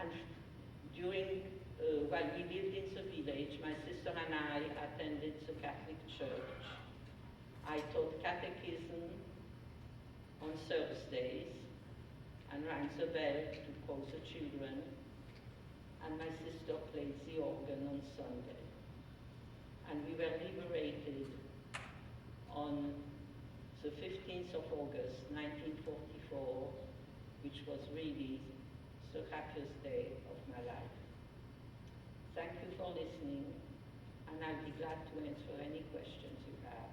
And while we lived in the village, my sister and I attended the Catholic Church. I taught catechism on Thursdays and rang the bell to call the children, and my sister played the organ on Sunday. And we were liberated on the 15th of August, 1944, which was really the happiest day of my life. Thank you for listening, and I'll be glad to answer any questions you have.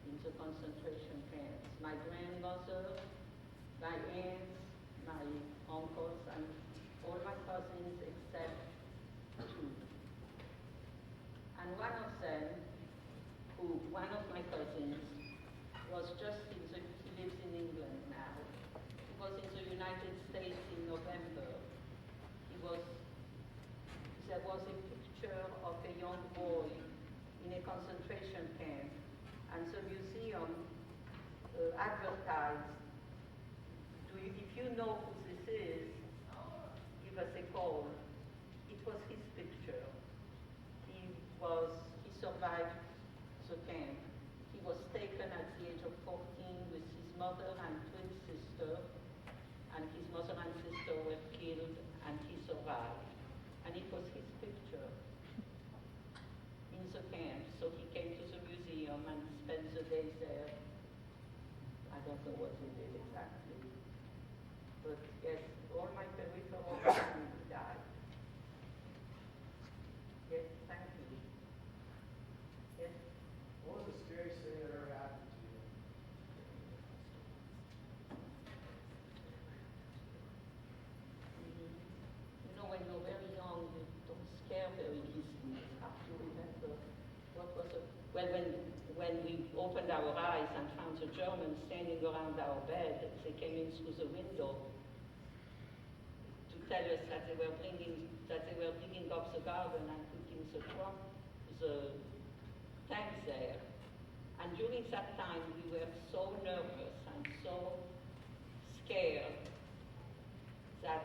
In the concentration camps. My grandmother, my aunts, my uncles, and all my cousins except 2. And one of my cousins, was he lives in England now. He was in the United States in November. There was a picture of a young boy in a concentration camp, and the museum advertised, if you know who this is, give us a call. It was his picture. He survived the camp. He was taken mother and twin sister, and his mother and sister were killed, and he survived. And it was his picture in the camp. So he came to the museum and spent the days there. I don't know what he did exactly. But yes, all my peripheral family died. Yes, thank you. Yes? What was the scariest thing that ever happened to you? You know, when you're very young, you don't scare very easily. It's hard to remember what was it. Well, when we opened our eyes and found the Germans standing around our bed, they came in through the window to tell us that they were digging up the garden and putting the tanks there. And during that time, we were so nervous and so scared that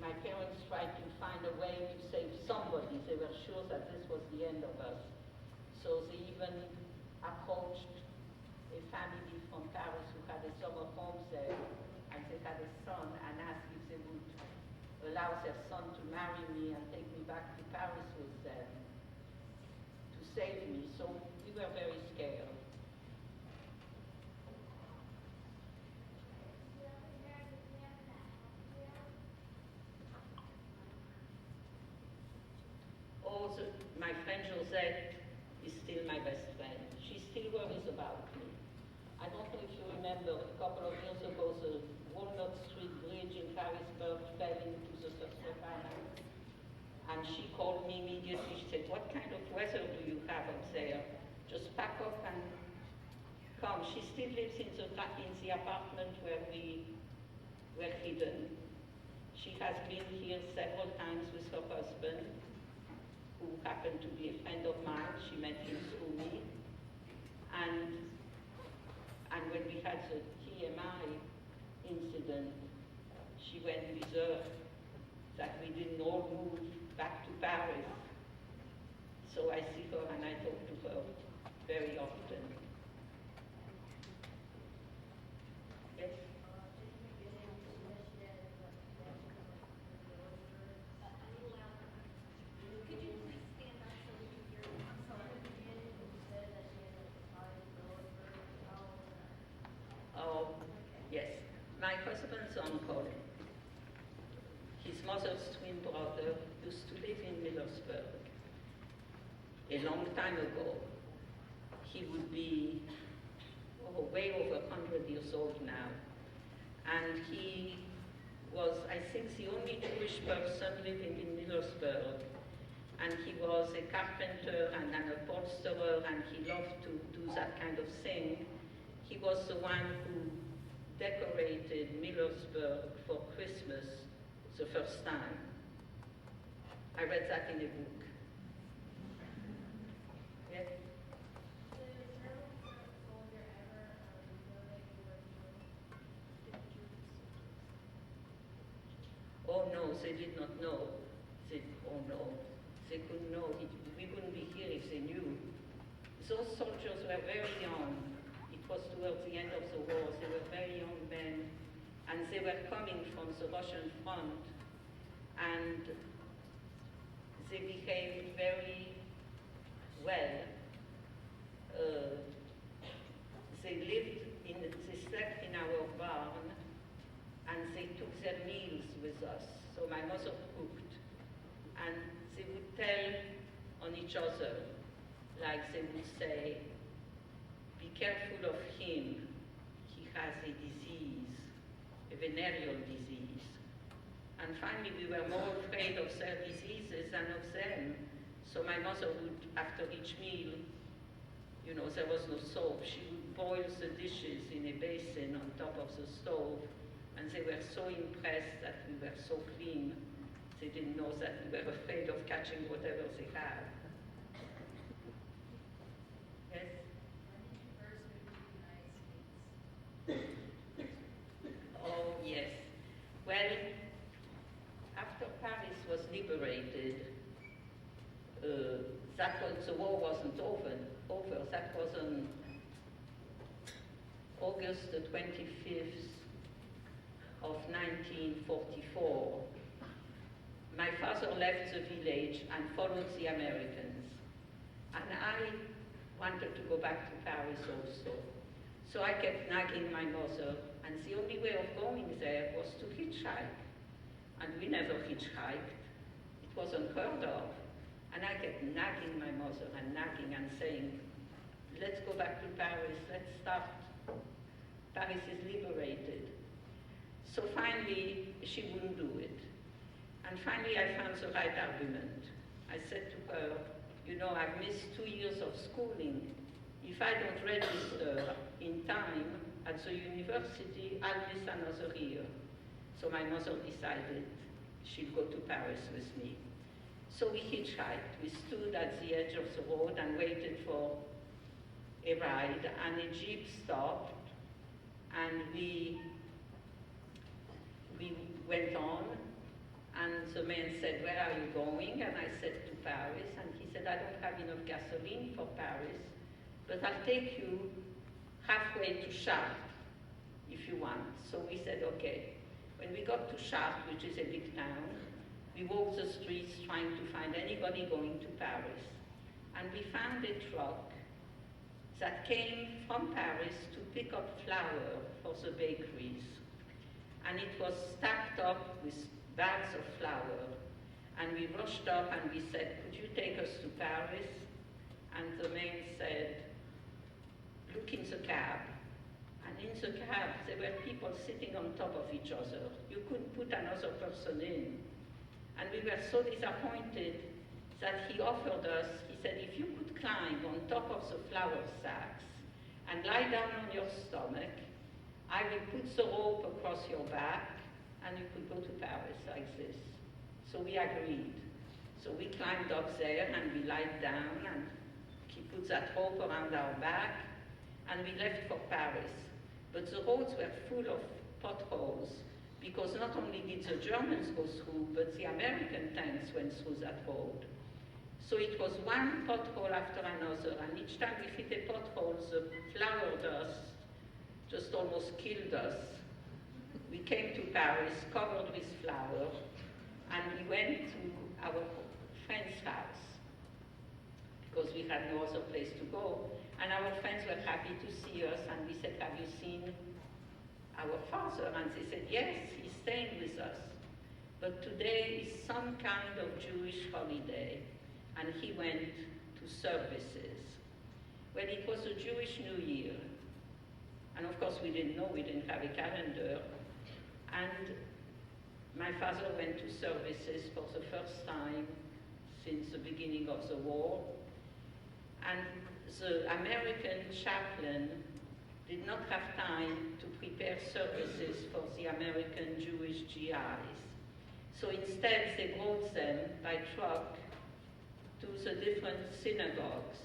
my parents tried to find a way to save somebody. They were sure that this was the end of us. So they even approached a family from Paris who had a summer home there, and they had a son, and asked if they would allow their son to marry me and take me back to Paris with them to save me. So we were very scared. Also, my friend Josette is still my best friend. She still worries about me. I don't know if you remember, a couple of years ago, the Walnut Street Bridge in Harrisburg fell into the Susquehanna. And she called me immediately. She said, "What kind of weather do you have up there? Just pack up and come." She still lives in the apartment where we were hidden. She has been here several times with her husband, who happened to be a friend of mine. She met him through me. And when we had the TMI incident, she went berserk that we didn't all move back to Paris. So I see her and I talk to her very often. Yes? Could you please stand up so we can hear you? I'm sorry. Oh, yes. My husband's uncle, his mother's twin brother, used to live in Millersburg. A long time ago. He would be way over 100 years old now. And he was, I think, the only Jewish person living in Millersburg. And he was a carpenter and an upholsterer, and he loved to do that kind of thing. He was the one who decorated Millersburg for Christmas the first time. I read that in a book. Yes? Oh no, they did not know. Oh no, they couldn't know. We wouldn't be here if they knew. Those soldiers were very young. It was towards the end of the war. They were very young men, and they were coming from the Russian front, and they behaved very well. They slept in our barn, and they took their meals with us. So my mother cooked, and they would tell on each other, like they would say, "Be careful of him, he has a disease, a venereal disease." And finally we were more afraid of their diseases than of them. So my mother would, after each meal, you know, there was no soap, she would boil the dishes in a basin on top of the stove, and they were so impressed that we were so clean, they didn't know that we were afraid of catching whatever they had. Yes? Oh, yes. Well, after Paris was liberated, the war wasn't over. That was August the 25th of 1944, my father left the village and followed the Americans. And I wanted to go back to Paris also. So I kept nagging my mother, and the only way of going there was to hitchhike. And we never hitchhiked. It was unheard of. And I kept nagging my mother and nagging and saying, let's go back to Paris, let's start. Paris is liberated. So finally, she wouldn't do it. And finally, I found the right argument. I said to her, you know, I've missed 2 years of schooling. If I don't register in time at the university, I'll miss another year. So my mother decided she'd go to Paris with me. So we hitchhiked. We stood at the edge of the road and waited for a ride, and a jeep stopped, and we went on, and the man said, where are you going? And I said, to Paris. And he said, I don't have enough gasoline for Paris, but I'll take you halfway to Chartres, if you want. So we said, okay. When we got to Chartres, which is a big town, we walked the streets trying to find anybody going to Paris. And we found a truck that came from Paris to pick up flour for the bakeries. And it was stacked up with bags of flour. And we rushed up and we said, could you take us to Paris? And the man said, look in the cab. And in the cab, there were people sitting on top of each other. You couldn't put another person in. And we were so disappointed that he offered us, he said, if you could climb on top of the flour sacks and lie down on your stomach, I will put the rope across your back and you could go to Paris like this. So we agreed. So we climbed up there and we lied down and he put that rope around our back and we left for Paris. But the roads were full of potholes because not only did the Germans go through, but the American tanks went through that road. So it was one pothole after another, and each time we hit a pothole, the flour dust just almost killed us. We came to Paris covered with flour, and we went to our friend's house because we had no other place to go. And our friends were happy to see us, and we said, have you seen our father? And they said, yes, he's staying with us. But today is some kind of Jewish holiday, and he went to services. Well, it was a Jewish New Year, and of course we didn't know, we didn't have a calendar. And my father went to services for the first time since the beginning of the war. And the American chaplain did not have time to prepare services for the American Jewish GIs. So instead they brought them by truck to the different synagogues.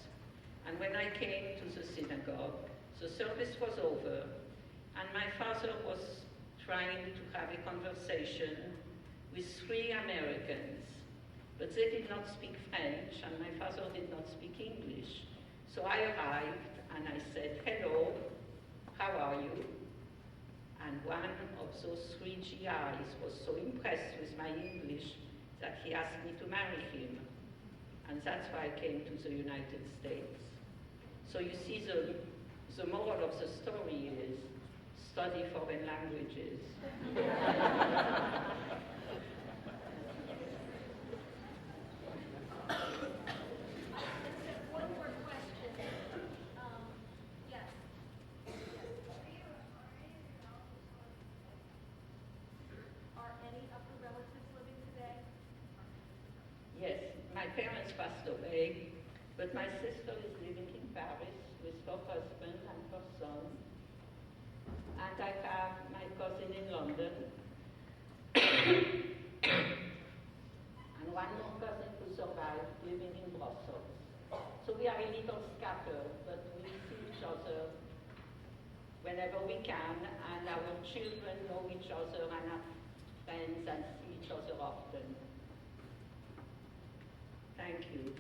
And when I came to the synagogue, the service was over, and my father was trying to have a conversation with 3 Americans, but they did not speak French, and my father did not speak English. So I arrived, and I said, hello, how are you? And one of those 3 GIs was so impressed with my English that he asked me to marry him. And that's why I came to the United States. So you see, the moral of the story is study foreign languages. One more question. Yes. Are any of the relatives living today? Yes, my parents passed away, but my sister is living in Paris with her husband and her son. And I have my cousin in London. And one more cousin who survived living in Brussels. So we are a little scattered, but we see each other whenever we can, and our children know each other and are friends and see each other often. Thank you.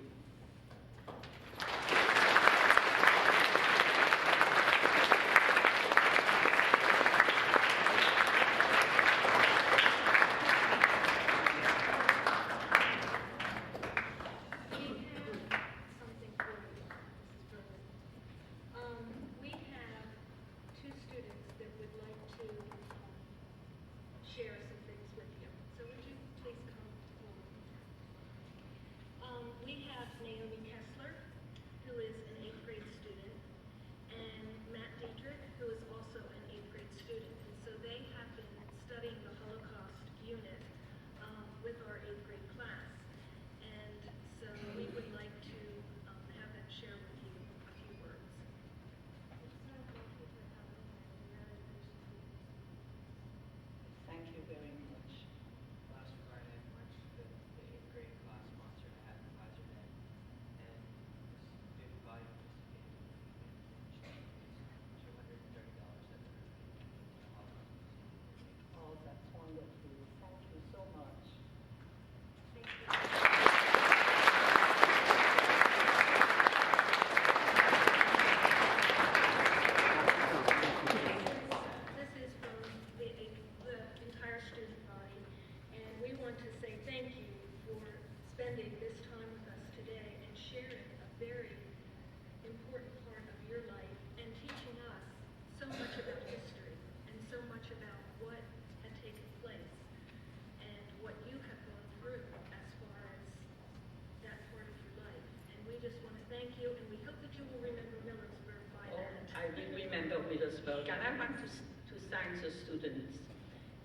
And I want to thank the students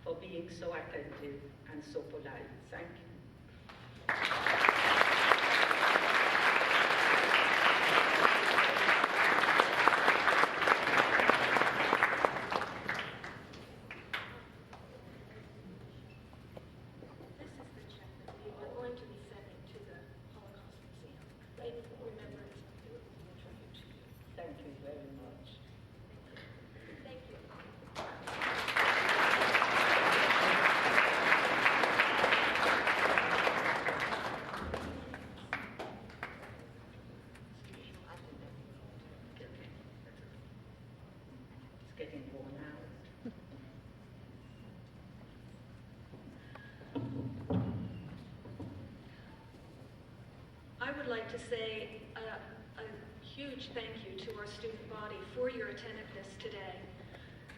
for being so attentive and so polite. Thank you. This is the check that we are going to be sending to the Holocaust Museum in remembrance of the tribute. Thank you very much. Thank you. It's getting worn out. I would like to say a huge thank you to our student body for your attentiveness today.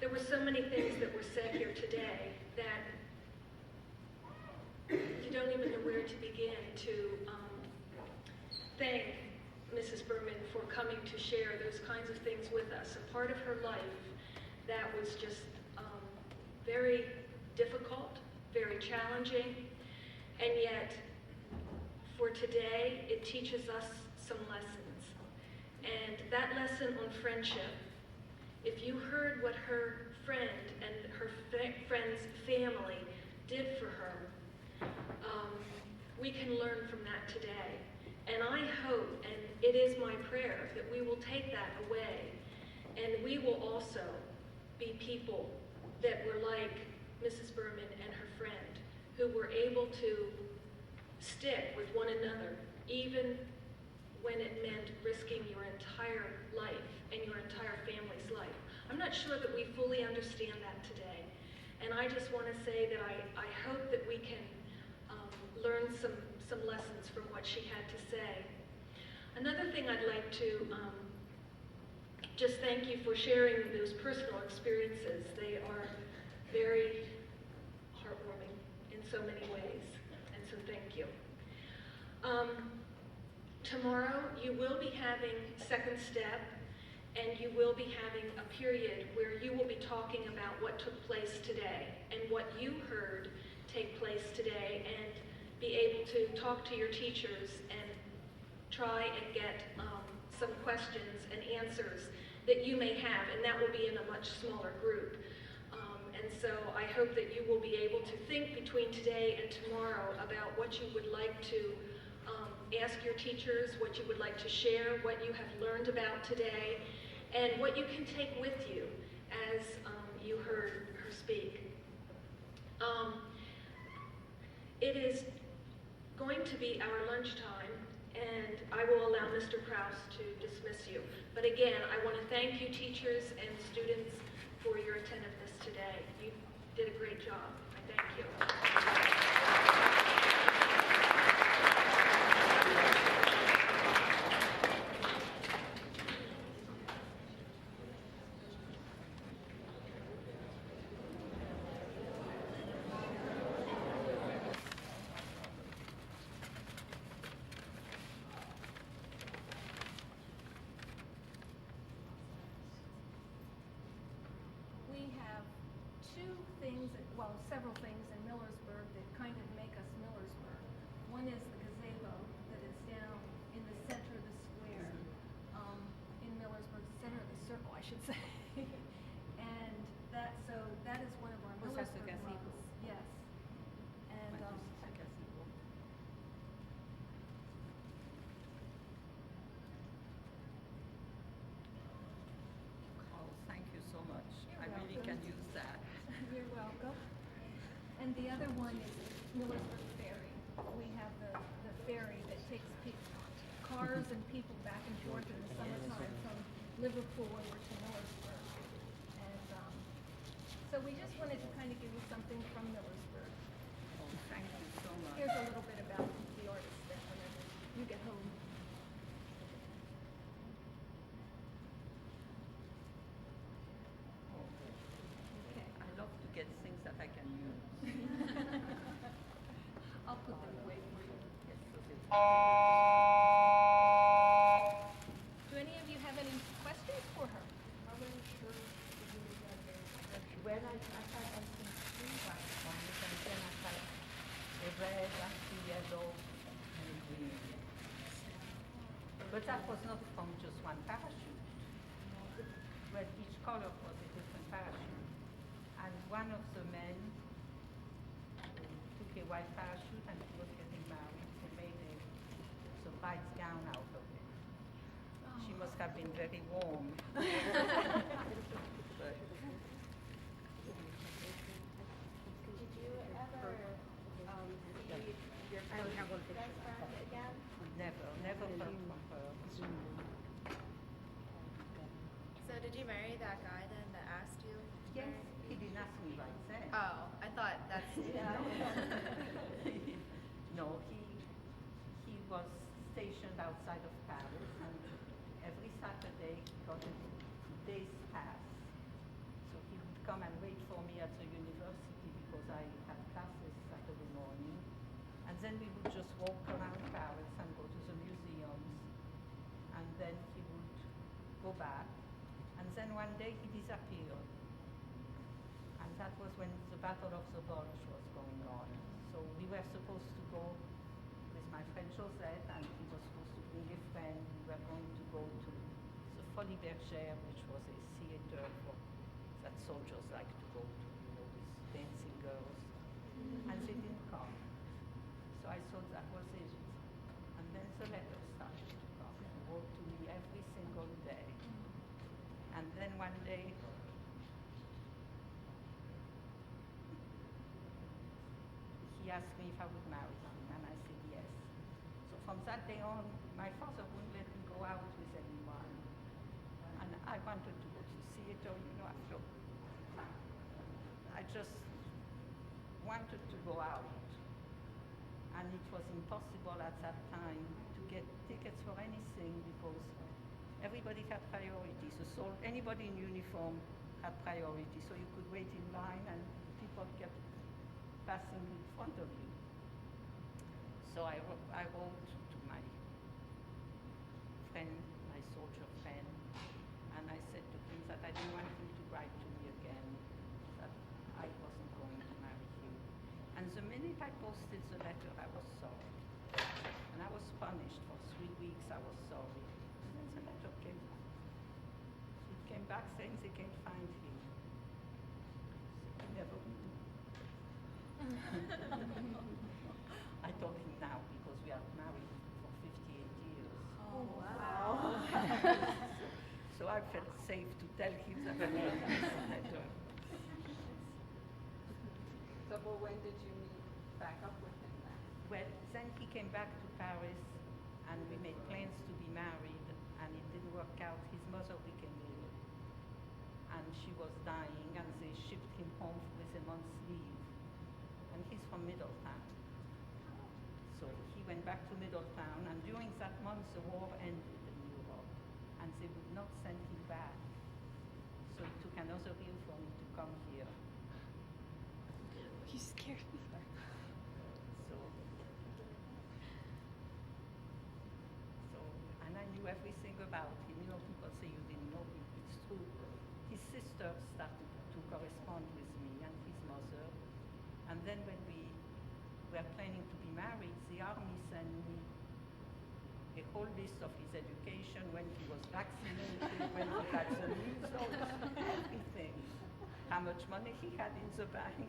There were so many things that were said here today that you don't even know where to begin to thank Mrs. Berman for coming to share those kinds of things with us. A part of her life that was just very difficult, very challenging, and yet for today, it teaches us some lessons. And that lesson on friendship, if you heard what her friend and her friend's family did for her, we can learn from that today. And I hope, and it is my prayer, that we will take that away, and we will also be people that were like Mrs. Berman and her friend, who were able to stick with one another, even when it meant risking your entire life and your entire family's life. I'm not sure that we fully understand that today. And I just want to say that I hope that we can learn some lessons from what she had to say. Another thing I'd like to just thank you for sharing those personal experiences. They are very heartwarming in so many ways. And so thank you. Tomorrow you will be having second step, and you will be having a period where you will be talking about what took place today and what you heard take place today, and be able to talk to your teachers and try and get some questions and answers that you may have, and that will be in a much smaller group. And so I hope that you will be able to think between today and tomorrow about what you would like to ask your teachers, what you would like to share, what you have learned about today, and what you can take with you as you heard her speak. It is going to be our lunchtime, and I will allow Mr. Krause to dismiss you. But again, I want to thank you, teachers and students, for your attentiveness today. You did a great job. I thank you. Several things in Millersburg that kind of make us Millersburg. One is the gazebo that is down in the center of the square, in Millersburg, center of the circle, I should say. And that is one of our Millersburg models. Yes. And Oh, thank you so much. You're I really welcome. can use that. You're welcome. And the other one is Millersburg Ferry. We have the ferry that takes cars and people back and forth in the summertime from Liverpool over to Millersburg. And so we just wanted to kind of give you something from Millersburg. Oh, thank you so much. Here's a little bit about the artist that whenever you get home. Okay. I love to get things that I can use. I'll put them away for you. Yes, okay. Do any of you have any questions for her? How many shirts did you make Well, I thought I think three was from it, and then I thought a red, a yellow, and a green. But that was not from just one parachute. Well, each color was a different parachute. And one of the men took a white parachute and he was getting married. They made a surprise gown out of it. She must have been very warm. But Did you ever see your best friend again? never heard from her. So did you marry that guy then that asked you? to Yes, marry? he didn't ask me right then. Oh, I thought that's No, he was stationed outside of Paris, and every Saturday he got a day's pass. So he would come and wait for me at the university because I had classes Saturday morning. And then we would just walk around Paris and go to the museums. And then he would go back. And then one day he disappeared. And that was when the Battle of the Bulge was going on. So we were supposed to go with my friend Josette, and he was supposed to bring a friend. We were going to go to the Folie Bergère, which was a theater that soldiers like to go to, with dancing girls. And they didn't come. So I thought that was it. And then the letters started to come. He wrote to me every single day. And then one day, he asked me if I would marry him, and I said yes. So from that day on, my father wouldn't let me go out with anyone. And I wanted to go to theater, I just wanted to go out. And it was impossible at that time to get tickets for anything because everybody had priority. So anybody in uniform had priority. So you could wait in line and people kept passing in front of you. So I wrote to my friend, my soldier friend, and I said to him that I didn't want him to write to me again, that I wasn't going to marry him. And the minute I posted the letter, I was sorry. And I was punished for 3 weeks, I was sorry. And then the letter came back. It came back saying they can't find him. So he never knew. I told him now because we are married for 58 years. Oh, wow. So I felt safe to tell him that I wrote this letter. So, well, when did you meet back up with him then? Well, then he came back to Paris and we made plans to be married and it didn't work out. His mother became ill and she was dying and they shipped him home with a month's leave. And he's from Middletown. So he went back to Middletown and during that month the war ended in Europe and they would not send him back. So it took another year for me to come here. You scared me. So, and I knew everything about him. People say you didn't know him. It's true. His sister started to correspond with me and his mother. And then when we were planning to be married, the army sent me a whole list of his education, when he was vaccinated, when he had the measles, everything. How much money he had in the bank.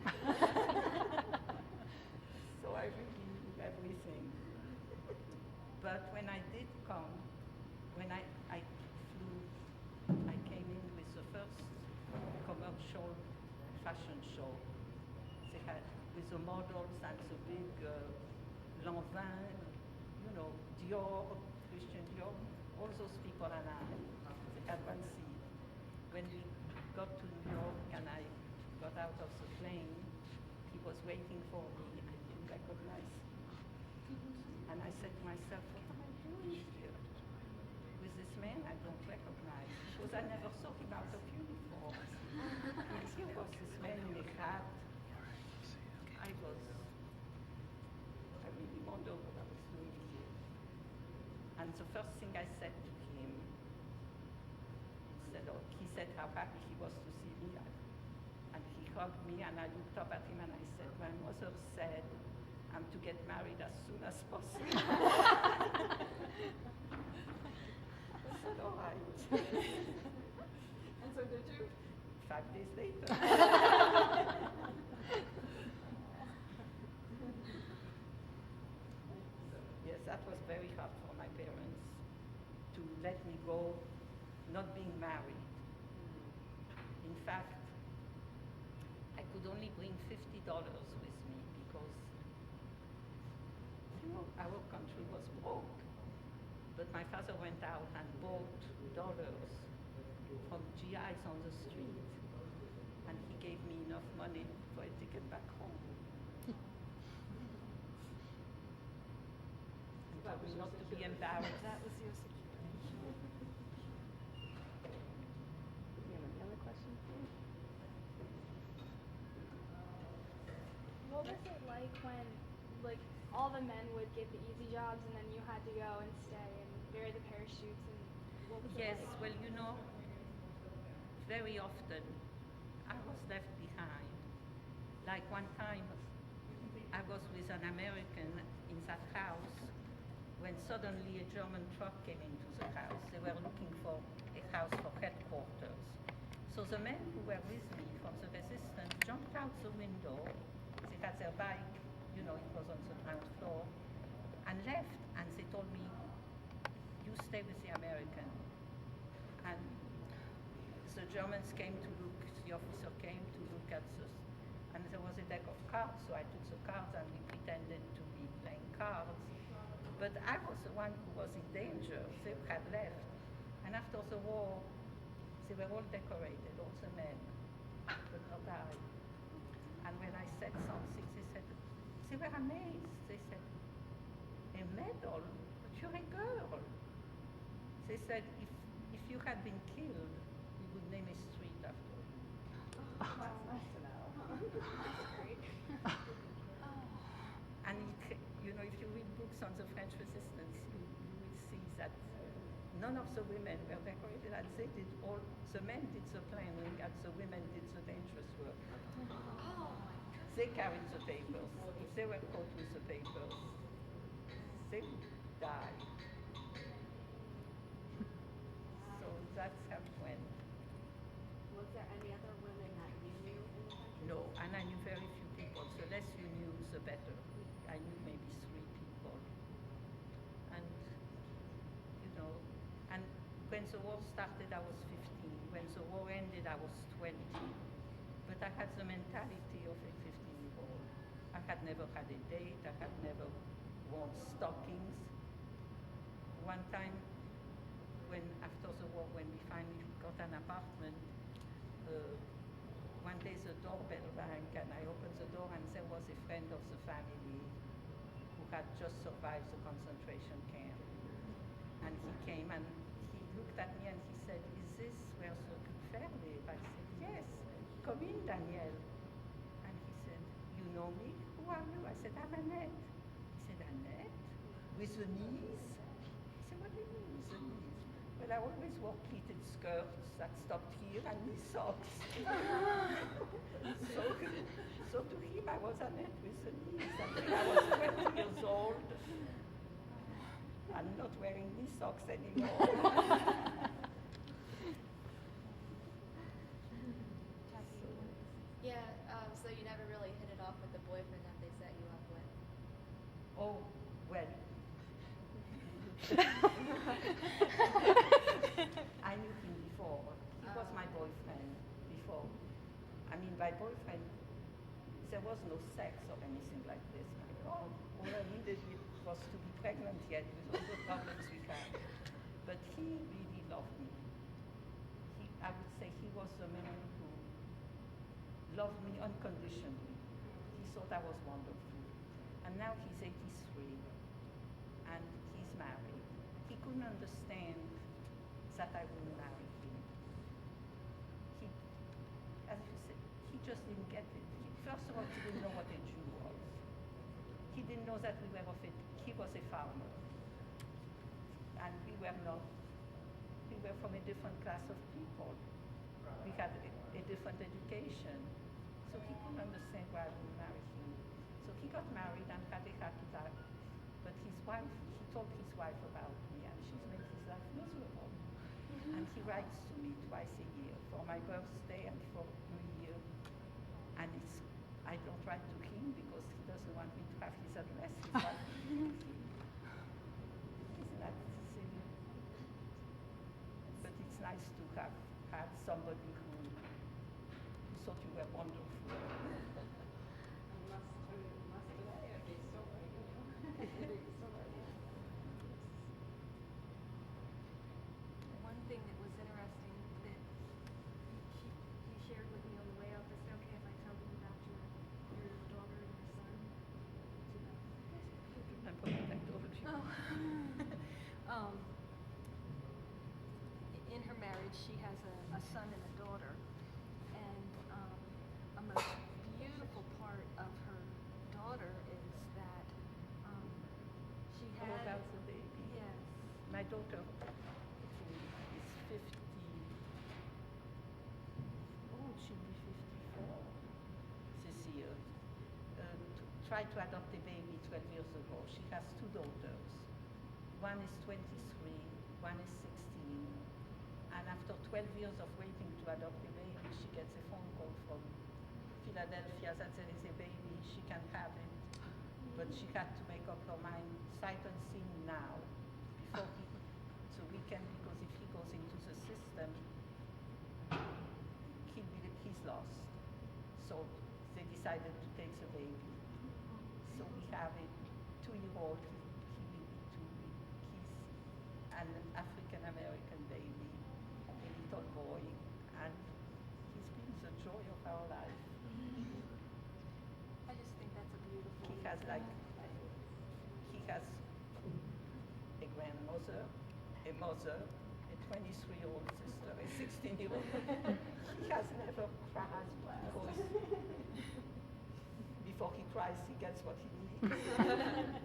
So I really knew everything. But when I did come, when I came in with the first commercial fashion show. They had with the models and the big Lanvin, Dior, Christian Dior, all those people and I, they had one seat. When we got to New York and I got out of the plane, he was waiting for me. I didn't recognize him. And I said to myself, what am I doing here? With this man I don't recognize, because I never saw him out of uniform. And here was this man in a hat. I really wondered what I was doing here. And the first thing I said to him, he said how happy he was to see me. And he hugged me, and I looked up at him and I said, my mother said I'm to get married as soon as possible. I said, all right. And so did you? 5 days later. Yes, that was very hard for my parents to let me go not being married. In fact, I could only bring $50 with me because, our country was broke. But my father went out and bought dollars from GIs on the street, and he gave me enough money for a ticket back home. And told me not to be embarrassed. That was your security. You have any other questions? What was it like when, like, all the men would get the easy jobs and then you had to go and stay and wear the parachutes, and what was Yes, it like? well, very often I was left behind. Like one time, I was with an American in that house when suddenly a German truck came into the house. They were looking for a house for headquarters. So the men who were with me from the resistance jumped out the window. They had their bike, it was on the ground floor, and left. And they told me, you stay with the American. And the Germans came to look, the officer came to look at this, and there was a deck of cards, so I took the cards and we pretended to be playing cards. But I was the one who was in danger. They had left. And after the war, they were all decorated, all the men, but not I. And when I said something, they were amazed. They said, a medal? But you're a girl. They said, if you had been killed, we would name a street after you. That's nice to know. And if you read books on the French resistance, you will see that none of the women were decorated, and they did all, the men did the planning, and the women did the dangerous work. They carried the papers. If they were caught with the papers, they would die. So that's how it went. Was there any other women that you knew in the country? No, and I knew very few people. The less you knew, the better. I knew maybe 3 people. And, and when the war started, I was 15. When the war ended, I was 20. But I had the mentality of a 15-year-old. I had never had a date. I had never worn stockings. One time, after the war, when we finally got an apartment, one day the doorbell rang, and I opened the door, and there was a friend of the family who had just survived the concentration camp. And he came and he looked at me and he said, "Is this where the fair live?" I said, "Yes, come in, Danielle." And he said, "You know me? Who are you?" I said, "I'm Annette." He said, "Annette? With the knees?" I said, "What do you mean with the knees?" "Well, I always wore pleated skirts that stopped here and knee socks." So to him, I was Annette with the knees. Until I was 20 years old and not wearing knee socks anymore. Yeah, so you never really hit it off with the boyfriend that they set you up with? Oh, well. I knew him before. He was my boyfriend before. I mean, by boyfriend, there was no sex or anything like this. My God, all I needed was to be pregnant yet with all the problems we had. But he really loved me. I would say he was the man who loved me unconditionally. He thought I was wonderful. And now he's 83 and he's married. He couldn't understand that I wouldn't marry him. As you said, he just didn't get it. First of all, he didn't know what a Jew was. He didn't know that he was a farmer. And we were from a different class of people. We had a different education. So he couldn't understand why I wouldn't marry him. So he got married and had a happy life. But his wife, he told his wife about me, and she's made his life miserable. And he writes to me twice a year, for my birthday and for New Year. And I don't write to him because he doesn't want me to have his address. His wife Isn't that silly? But it's nice to have had somebody who thought you were wonderful. One thing that was interesting that you shared with me on the way up, is it okay if I tell them about your daughter and your son? I'm putting that over to you. Um, in her marriage, she has a son and a daughter, and a most beautiful part of her daughter is that she Oh, had. about the baby. Yes. My daughter who is 50. Oh, she'll be 54 this year. Tried to adopt a baby 12 years ago. She has two daughters. One is 23, one is 16. And after 12 years of waiting to adopt a baby, she gets a phone call from Philadelphia that there is a baby, she can have it. But she had to make up her mind sight unseen now, before so we can, because if he goes into the system, he's lost. So they decided to take the baby. So we have a 2-year-old, he will be 2 weeks. He's an African-American baby, a little boy, and he's been the joy of our life. I just think that's a beautiful. He has a grandmother, a mother, a 23-year-old sister, a 16-year-old. He has never cried because before he cries, he gets what he needs.